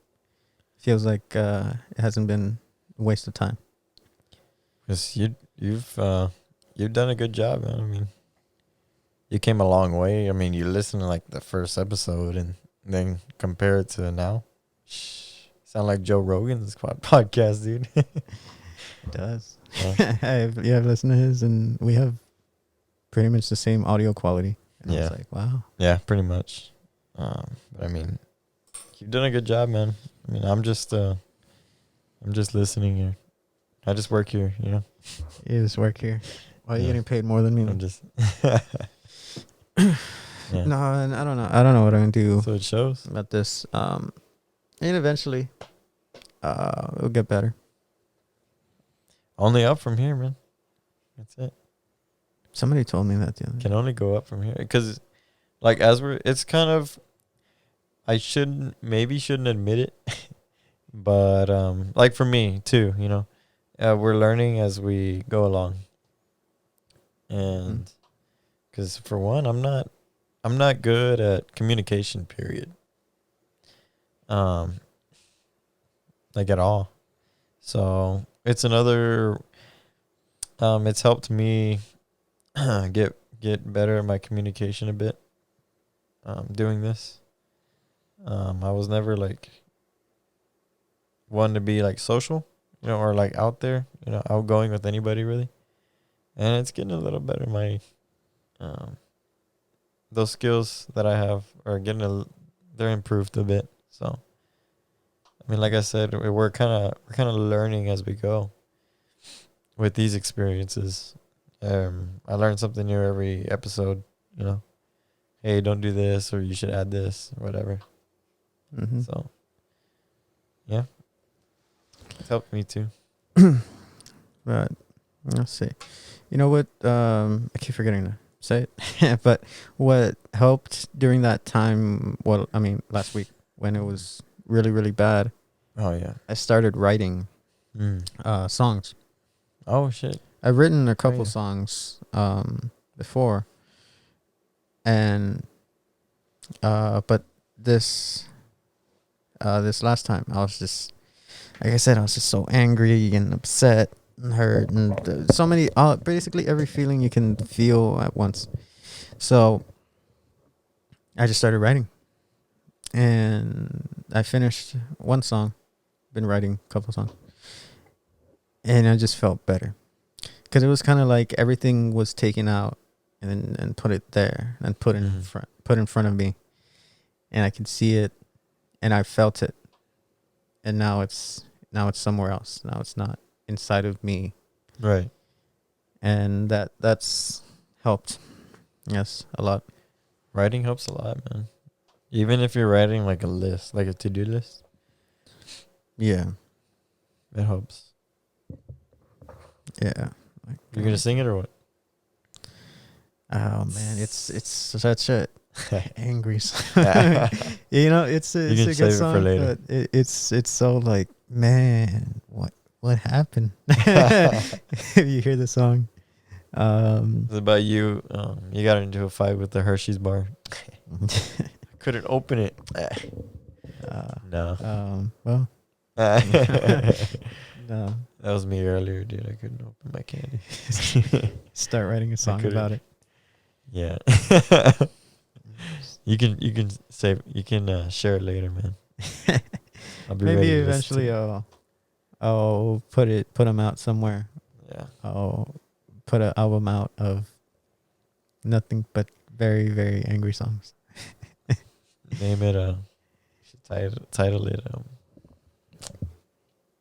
Feels like it hasn't been a waste of time. Because you've done a good job, man. I mean, you came a long way. I mean, you listen to like the first episode and then compare it to now. Sound like Joe Rogan's podcast, dude. It does. I've listened to his, and we have pretty much the same audio quality. And I was like, wow. Yeah, pretty much. But I mean, you've done a good job, man. I mean, I'm just listening here. I just work here, You just work here. Why are you getting paid more than me? I'm just. No, and I don't know. I don't know what I'm gonna do. So it shows about this. And eventually, it'll get better. Only up from here, man. That's it. Somebody told me that the other day. Can only go up from here because, like, it's kind of. I shouldn't admit it, but like for me too, we're learning as we go along, and because for one, I'm not good at communication. Period. Like at all. So it's another. It's helped me get better at my communication a bit. Doing this. I was never like one to be like social, or like out there, outgoing with anybody really. And it's getting a little better. My those skills that I have are they're improved a bit. So I mean, like I said, we're kind of learning as we go with these experiences. I learn something new every episode, Hey, don't do this, or you should add this, or whatever. So, yeah, it's helped me too. But let's see. You know what? I keep forgetting to say it. But what helped during that time? Well, I mean, last week when it was really, really bad. Oh yeah. I started writing songs. Oh shit. I've written a couple songs before, and but this last time I was just, like I said, I was just so angry and upset and hurt and so many, basically every feeling you can feel at once. So I just started writing, and I finished one song. Been writing a couple songs, and I just felt better because it was kind of like everything was taken out and put it there and put in front of me, and I could see it, and I felt it, and now it's somewhere else. Now it's not inside of me, Right. and that's helped. Yes, a lot. Writing helps a lot, man. Even if you're writing like a list, like a to-do list, Yeah, it helps. yeah. You're gonna sing it or what? Oh man, it's such a angry song. You know, it's You a can good save it for song, later. but it's so like, man, what happened? If you hear the song, It's about you. You got into a fight with the Hershey's bar. Couldn't open it. No. well, That no, was me earlier, dude. I couldn't open my candy. start writing a song couldn't. about it. Yeah. You can share it later, man. I'll be ready Maybe to listen eventually to it. I'll put them out somewhere. Yeah. I'll put an album out of nothing but very, very angry songs. Name it should title it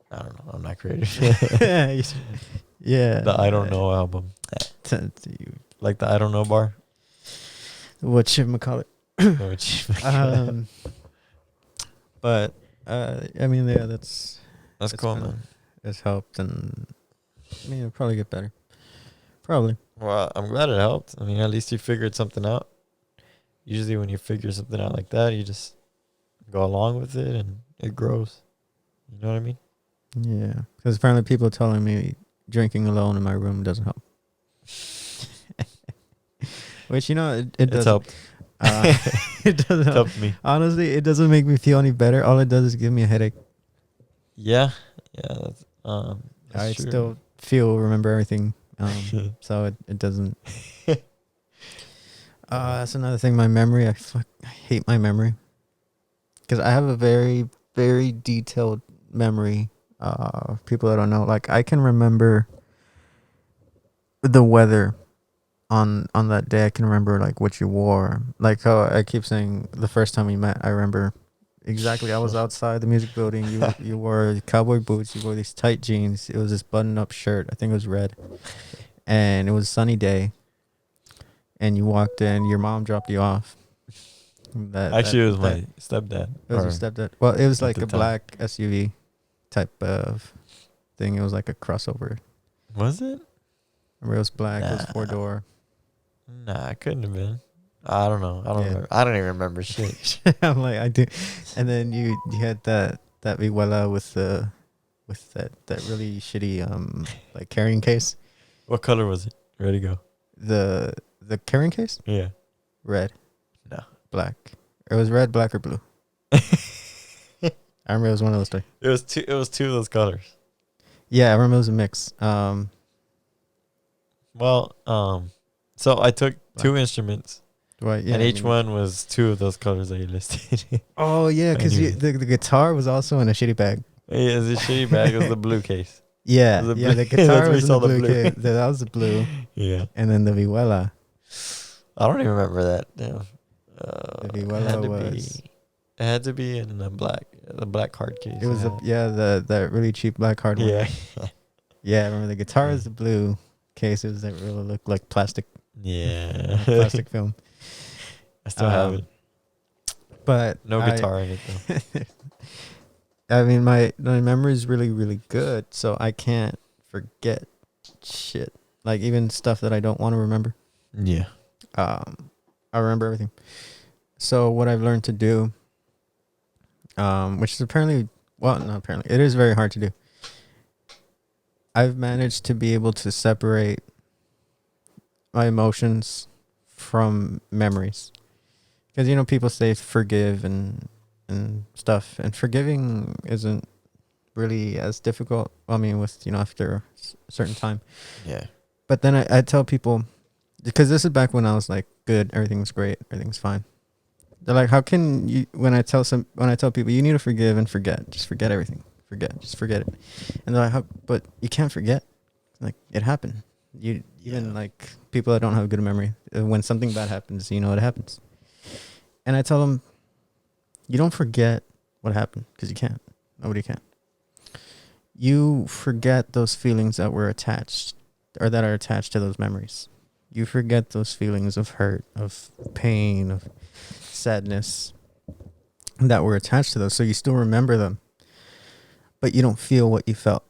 I don't know. I'm not creative. Yeah. The I don't know album. Like the I don't know bar. What should we call it? But I mean, yeah, That's it's cool, kinda- man. it's helped, and I mean, it'll probably get better. Probably. Well, I'm glad it helped. I mean, at least you figured something out. Usually when you figure something out like that, you just go along with it and it grows. You know what I mean? Yeah, because apparently people are telling me drinking alone in my room doesn't help. Which, you know, it It's doesn't. helped. It doesn't It's help. helped me. Honestly, it doesn't make me feel any better. All it does is give me a headache. Yeah. That's I true. still remember everything. So it doesn't. That's another thing. My memory. I hate my memory. Because I have a very, very detailed memory. People that don't know, like, I can remember the weather on that day. I can remember like what you wore. Like how I keep saying the first time we met, I remember exactly. I was outside the music building. You wore cowboy boots. You wore these tight jeans. It was this button-up shirt. I think it was red, and it was a sunny day. And you walked in. Your mom dropped you off. Actually, it was my stepdad. It was your stepdad. Well, it was at like the a time. black SUV type of thing. It was like a crossover. Was it? Remember, it was black. It was Nah. 4-door. Nah, it couldn't have been. I don't know. I don't Yeah. remember. I don't even remember shit. I'm like, I do. And then you had that Vihuela with that really shitty like carrying case. What color was it? Ready to go. The carrying case? Yeah. Red. No. Black. It was red, black, or blue. I remember it was one of those three. It was two of those colors. Yeah, I remember it was a mix. So I took two instruments, Right, yeah, and each one was two of those colors that you listed. Oh yeah, because Anyway. the guitar was also in a shitty bag. Yeah, the shitty bag was the blue case. Yeah, The yeah. blue- The guitar that's where was you in the saw the blue blue. case. That was the blue, Yeah. and then the Vihuela. I don't even remember that. Yeah. The Vihuela was. It had to be in the black card case. It was that really cheap black card one. Yeah. Yeah, I remember the guitar is the blue case. It was that really looked like plastic. Yeah. Plastic film. I still have it. But No guitar in it though. I mean, my memory is really, really good, so I can't forget shit. Like even stuff that I don't want to remember. Yeah. I remember everything. So what I've learned to do, which is apparently, well, not apparently, it is very hard to do. I've managed to be able to separate my emotions from memories. Because, you know, people say forgive and stuff. And forgiving isn't really as difficult. I mean, with, you know, after a certain time. Yeah. But then I tell people, because this is back when I was like, good, everything was great, everything's fine. They're like, how can you? When I tell people you need to forgive and forget, just forget everything, just forget it. And they're like, how? But you can't forget. Like it happened. You even like people that don't have a good memory. When something bad happens, you know it happens. And I tell them, you don't forget what happened because you can't. Nobody can. You forget those feelings that were attached or that are attached to those memories. You forget those feelings of hurt, of pain, of sadness that were attached to those. So you still remember them, but you don't feel what you felt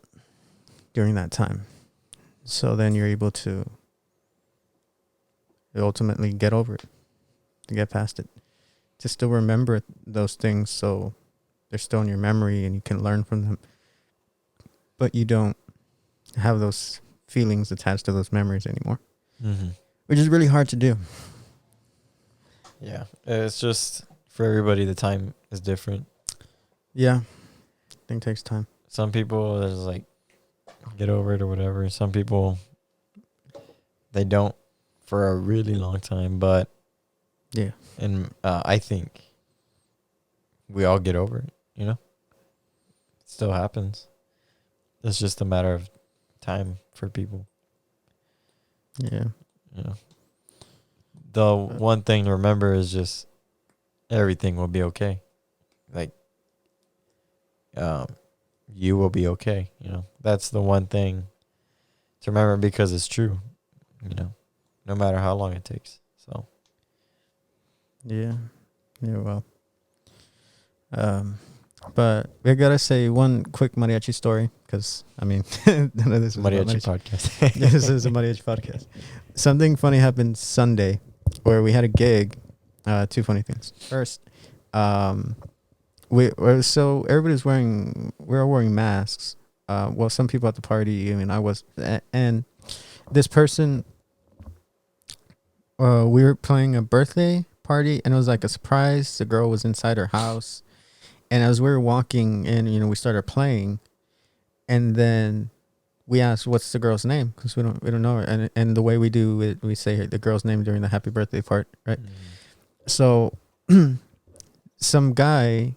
during that time. So then you're able to ultimately get over it, to get past it, to still remember those things so they're still in your memory and you can learn from them. But you don't have those feelings attached to those memories anymore, which is really hard to do. Yeah, it's just for everybody, the time is different. Yeah, I think it takes time. Some people is like, get over it or whatever. Some people, they don't for a really long time. But yeah, and I think we all get over it. You know, it still happens. It's just a matter of time for people. Yeah. You know, the one thing to remember is just everything will be okay. Like, you will be okay. You know, that's the one thing to remember because it's true. You know, no matter how long it takes. So. Yeah. Well. But we gotta say one quick mariachi story because I mean, none of this is Mariachi podcast. This is a mariachi podcast. Something funny happened Sunday, where we had a gig. Two funny things. First, we everybody's wearing masks. Well, some people at the party. I mean, I was, and this person. We were playing a birthday party, and it was like a surprise. The girl was inside her house. And as we were walking in, we started playing, and then we asked, "What's the girl's name?" Because we don't know her. And the way we do it, we say the girl's name during the happy birthday part, right? So, some guy,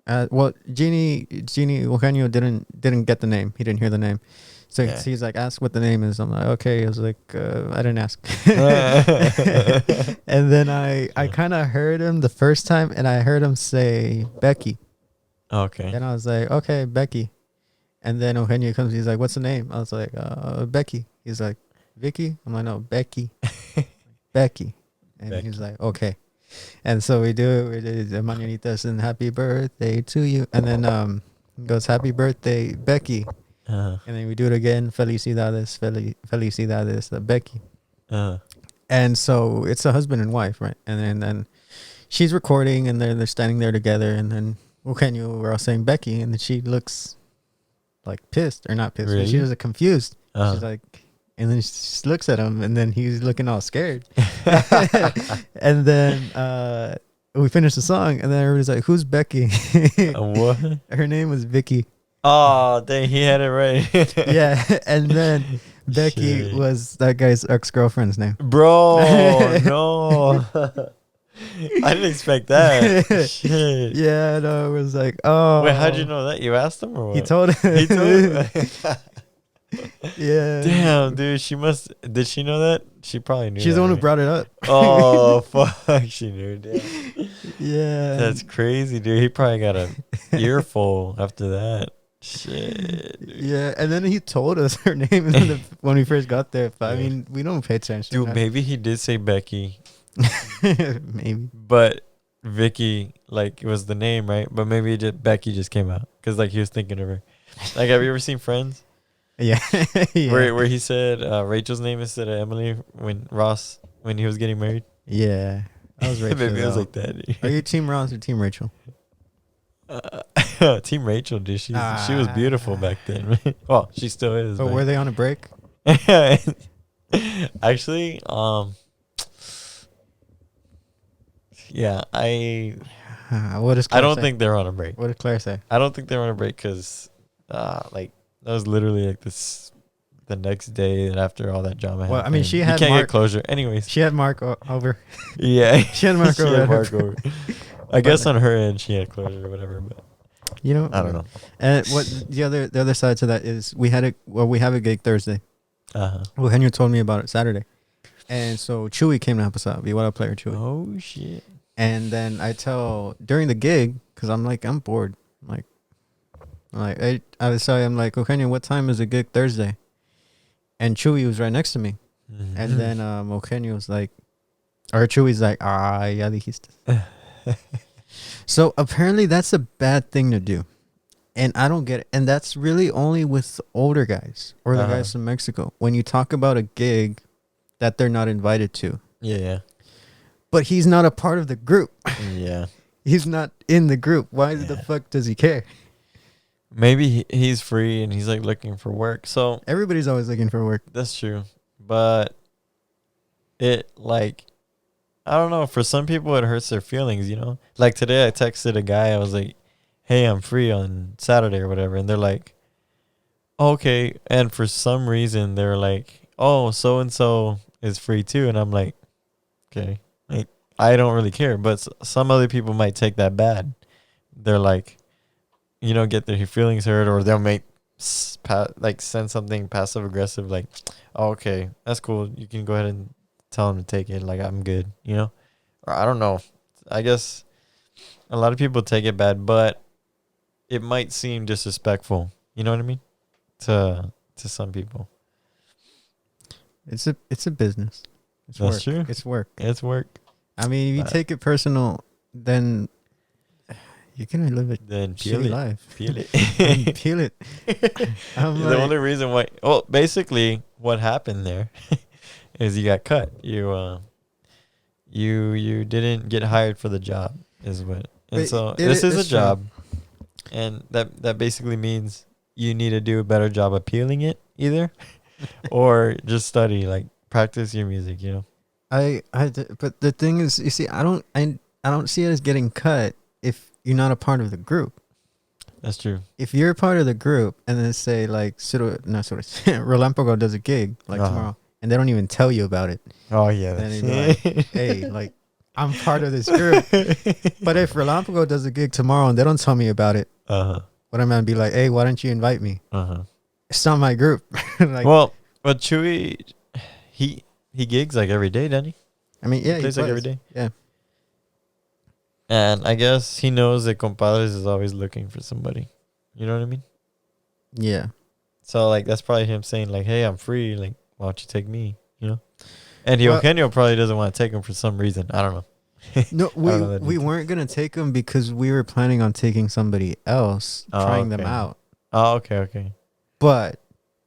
Genie Eugenio didn't get the name. He didn't hear the name, so he's like, "Ask what the name is." I'm like, "Okay." I was like, "I didn't ask." And then I kind of heard him the first time, and I heard him say Becky. Okay. And I was like, okay, Becky. And then Eugenio comes, he's like, what's the name? I was like, Becky. He's like, Vicky? I'm like, no, Becky. Becky. And Becky. he's like, okay. And so we do it. We did the mañanitas and happy birthday to you. And then he goes, happy birthday, Becky. And then we do it again. Felicidades, felicidades, Becky. And so it's a husband and wife, right? And then she's recording, and they're standing there together, and then we're all saying Becky, and then she looks like pissed, or not pissed. Really? She was confused. She's like, and then she just looks at him, and then he's looking all scared. And then we finished the song, and then everybody's like, "Who's Becky?" What? Her name was Vicky. Oh, dang, he had it right. Yeah, and then Becky was that guy's ex-girlfriend's name. Bro, no. I didn't expect that. Shit. Yeah, no, it was like, oh. Wait, how'd you know that? You asked him or what? He told him. He told him? Yeah. Damn, dude. Did she know that? She probably knew. She's the one who brought it up. Oh, fuck. She knew. Damn. Yeah. That's crazy, dude. He probably got a earful after that. Shit. Dude. Yeah, and then he told us her name when we first got there. But I mean, we don't pay attention. Dude, maybe he did say Becky. Maybe. But Vicky, like, it was the name, right? But maybe Becky just came out because, like, he was thinking of her. Like, have you ever seen Friends? Yeah. Yeah. Where he said Rachel's name instead of Emily when he was getting married. Yeah. I was Rachel. Maybe it was like that. Are you Team Ross or Team Rachel? Team Rachel, dude. She was beautiful back then, right? Well, she still is. But were they on a break? Actually, yeah, I don't think they're on a break. What did Claire say? I don't think they're on a break because, like, that was literally like the next day after all that drama Well, I happened. mean, she you had can't Mark. get closure. Anyways, She had Mark over. yeah, She had Mark she over. had at her. Mark over. I guess on her end she had closure or whatever, but You know, I don't know. And what the other side to that is we have a gig Thursday. Uh-huh. Well, Henry told me about it Saturday, and so Chewy came to help us out. Be what a player, Chewy. Oh shit. And then I tell during the gig because I'm bored. I'm like, okay, what time is the gig Thursday? And Chewy was right next to me, and then Okenyo was like, or Chewy's like, ya dijiste. So apparently that's a bad thing to do. And I don't get it. And that's really only with older guys or the guys from Mexico. When you talk about a gig that they're not invited to. Yeah. But he's not a part of the group. Yeah. He's not in the group. Why the fuck does he care? Maybe he's free and he's like looking for work. So Everybody's always looking for work. that's true. But it like, I don't know. For some people, it hurts their feelings, you know? Like today I texted a guy. I was like, hey, I'm free on Saturday or whatever. And they're like, okay. And for some reason, they're like, oh, so-and-so is free too. And I'm like, okay. Like, I don't really care. But some other people might take that bad. They're like, you know, get their feelings hurt, or they'll make send something passive aggressive like, oh, okay, that's cool. You can go ahead and tell them to take it. Like, I'm good, you know? Or I don't know. I guess a lot of people take it bad, but it might seem disrespectful. You know what I mean? To some people. It's a business. It's That's work. true. It's work. It's work. I mean, if you take it personal, then you can live a Then peel shitty it. life. Peel it. Peel it. The only reason why, well, basically what happened there is you got cut. You didn't get hired for the job is what. And so this is a job. And that basically means you need to do a better job appealing it either or just study, like practice your music, you know. But the thing is, you see, I don't see it as getting cut if you're not a part of the group. That's true. If you're a part of the group and then say like Relámpago does a gig like tomorrow and they don't even tell you about it. Oh yeah. Then they'd be like, hey, like I'm part of this group. But if Relámpago does a gig tomorrow and they don't tell me about it, what am I gonna be like, hey, why don't you invite me? It's not my group. Like, well, but Chewy, he gigs like every day, doesn't he? I mean, yeah, he plays like every day. Yeah. And I guess he knows that Compadres is always looking for somebody. You know what I mean? Yeah. So, like, that's probably him saying, like, hey, I'm free. Like, why don't you take me? You know? And Eugenio probably doesn't want to take him for some reason. I don't know. No, we weren't going to take him because we were planning on taking somebody else, trying them out. Oh, okay. But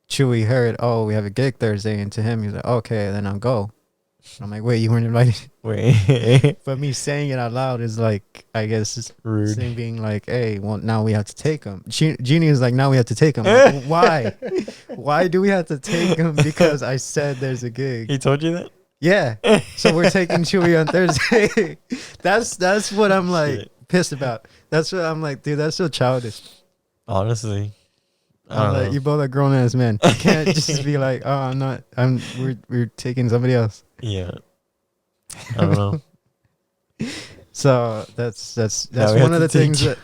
Chewy heard, oh, we have a gig Thursday. And to him, he's like, okay, then I'll go. I'm like, wait, you weren't invited? Wait. But me saying it out loud is like, I guess, it's rude. Same being like, hey, well, now we have to take him. Jeannie is like, now we have to take him. Like, why? Why do we have to take him? Because I said there's a gig. He told you that? Yeah. So we're taking Chewy on Thursday. That's what I'm like pissed about. That's what I'm like, dude, that's so childish. Honestly. I'm like, you both are grown ass men. You can't just be like, oh, we're taking somebody else. Yeah. I don't know. So that's one of the things that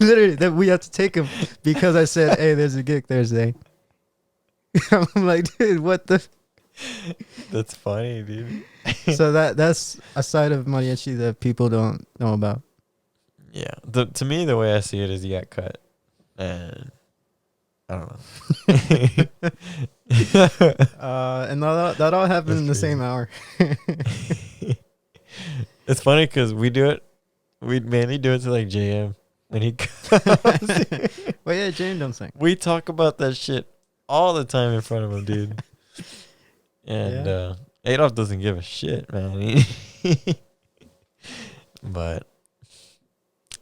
literally that we have to take him because I said, hey, there's a gig Thursday. I'm like, dude, what the? That's funny, dude. So that's a side of mariachi that people don't know about. Yeah. To me, the way I see it is you got cut. And I don't know. And that all happened in the same hour. It's funny because we mainly do it to like JM when he comes. Well, yeah, JM don't sing. We talk about that shit all the time in front of him, dude. And Adolf doesn't give a shit, man. But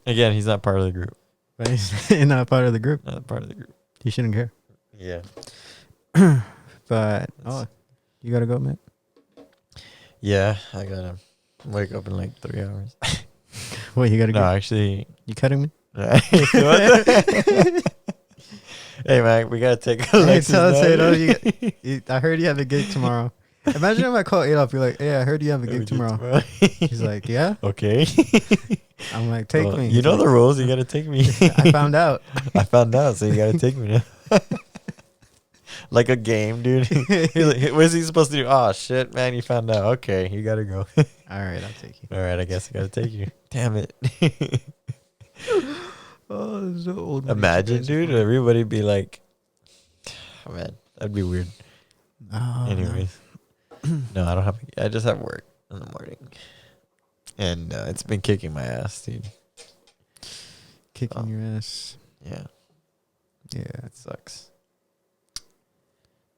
again, he's not part of the group. But he's not part of the group. Not part of the group. He shouldn't care. Yeah. But you gotta go, man. Yeah, I gotta wake up in like 3 hours. What, you gotta go? No, actually, You cutting me? it's Hey man, we gotta take Hey, Alexis tell us, now. hey, I heard you have a gig tomorrow. Imagine if I call Adolf, you're like, hey, I heard you have a gig tomorrow. He's like, yeah. Okay. I'm like, take Well, me. You He's know like, the rules. You gotta take me. I found out. I found out, so you gotta take me now. Like a game, dude. He's like, what is he supposed to do? Oh shit, man, you found out. Okay, you gotta go. All right, I'll take you. All right, I guess I gotta take you. Damn it. Oh, this is so old. Imagine, dude, everybody be like, oh, man, that'd be weird. Oh, Anyways, no, I don't have. I just have work in the morning, and it's been kicking my ass, dude. Kicking your ass. Yeah, Yeah. it sucks.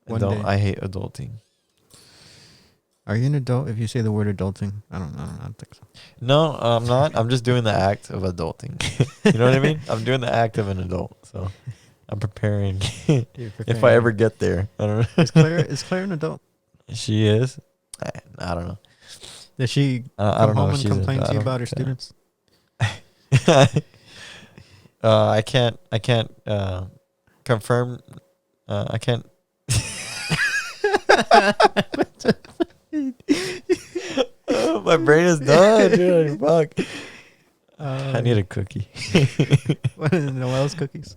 One day. I hate adulting. Are you an adult if you say the word adulting? I don't think so. No, I'm not. I'm just doing the act of adulting. You know what I mean? I'm doing the act of an adult. So I'm preparing. If I ever get there. I don't know. Is Claire an adult? She is? I don't know. Does she I come don't know home if and she's complain to you I about her don't think students? I can't confirm. I can't. Oh, my brain is done, dude. Fuck. I need a cookie. One of the Noel's cookies.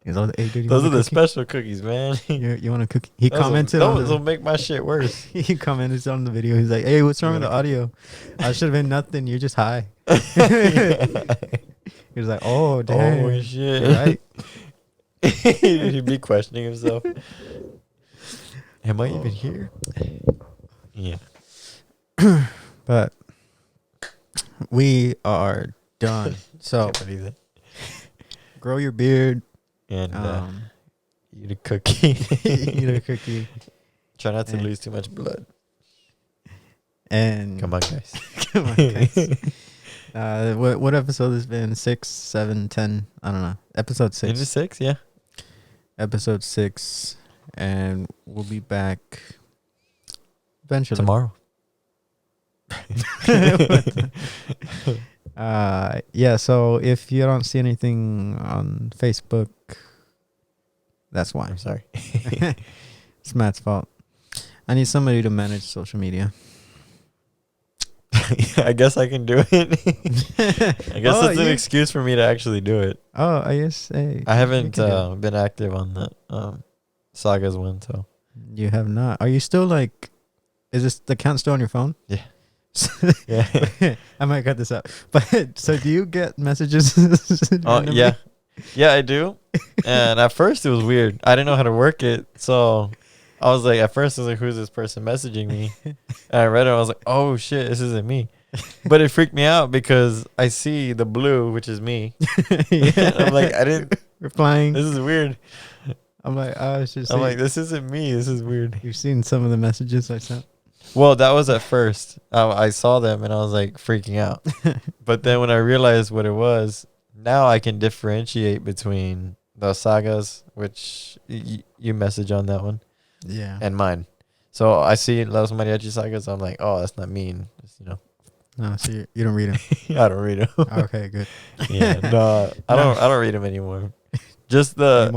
Hey, dude, Those are the special cookies, man. You want a cookie? He commented those will on make my shit worse. he commented on the video. He's like, "Hey, what's wrong with the audio? I should have been nothing. You're just high." He was like, "Oh, damn. Oh shit!" You're right." He'd be questioning himself. Am I even here? Yeah. But we are done. So Can't believe that. grow your beard. And eat a cookie. Eat a cookie. Try not to And- lose too much blood. And Come on, guys. come on, guys. What episode has been? 6, 7, 10? I don't know. Episode 6. Into 6, yeah. Episode 6, and we'll be back eventually. Tomorrow. Yeah, so if you don't see anything on Facebook, that's why. I'm sorry. It's Matt's fault. I need somebody to manage social media. I guess I can do it. I guess Oh, it's an excuse for me to actually do it. Oh, I guess. Hey, I haven't you can do it. been active on the Sagas one, so. You have not. Are you still like? Is this the account still on your phone? Yeah. Yeah. I might cut this out. But so, do you get messages? Oh randomly? yeah, yeah, I do. And at first it was weird. I didn't know how to work it, so I was like, at first I was like, "Who's this person messaging me?" And I read it. I was like, "Oh shit, this isn't me." But it freaked me out because I see the blue, which is me. Yeah. I'm like, I didn't. replying. This is weird. I'm like, oh, it's just. I'm like, this isn't me. This is weird. You've seen some of the messages I sent. Well, that was at first. I saw them and I was like freaking out. But then when I realized what it was, now I can differentiate between the sagas, which you message on that one, Yeah. and mine. So I see Los Mariachi Sagas. I'm like, oh, that's not mean. Just, No, so you don't read them. I don't read them. Okay, good. Yeah, no, I don't read them anymore. Just the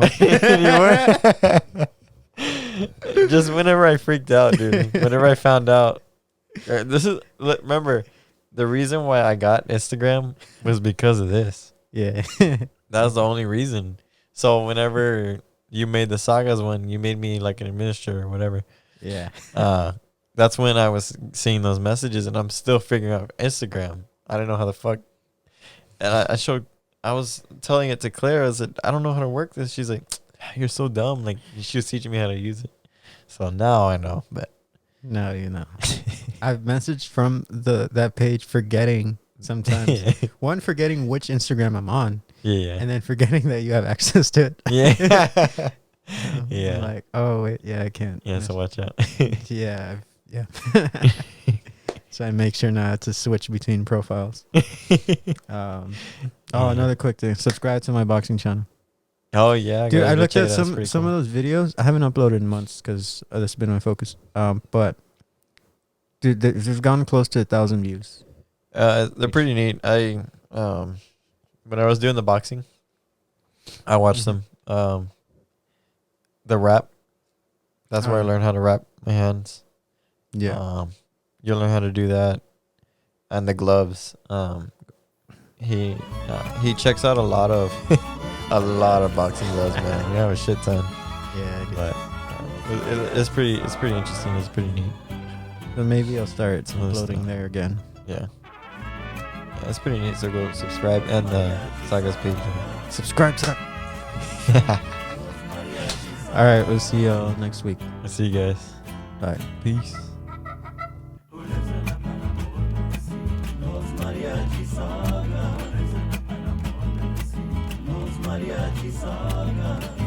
anymore. Just whenever I freaked out, dude. Whenever I found out, remember, the reason why I got Instagram was because of this. Yeah. That was the only reason. So whenever you made the Sagas one, you made me like an administrator or whatever. Yeah. That's when I was seeing those messages, and I'm still figuring out Instagram. I don't know how the fuck. And I was telling it to Claire. I said, I don't know how to work this. She's like, you're so dumb. Like, she was teaching me how to use it. So now I know, but. No, you know. I've messaged from that page forgetting sometimes. One, forgetting which Instagram I'm on. Yeah. And then forgetting that you have access to it. Yeah. Yeah. I'm like, oh, wait, yeah, I can't. Yeah, so watch out. Yeah. Yeah. So I make sure not to switch between profiles. Another quick thing. Subscribe to my boxing channel. Oh, yeah. Dude, I looked at some some of those videos. I haven't uploaded in months because that's been my focus. But dude, they've gone close to 1,000 views. They're pretty neat. When I was doing the boxing, I watched them, the wrap. That's where I Oh. learned how to wrap my hands. Yeah. You'll learn how to do that, and the gloves. He checks out a lot of boxing gloves, man. We have a shit ton, Yeah, I do. but it's pretty interesting. It's pretty neat. So maybe I'll start Some of the uploading stuff. there again. Yeah, it's pretty neat. So go subscribe and the Sagas page. Subscribe to that. All right, we'll see y'all next week. I'll see you guys. Bye. Peace. Mariachi Sagas. Mariachi Sagas.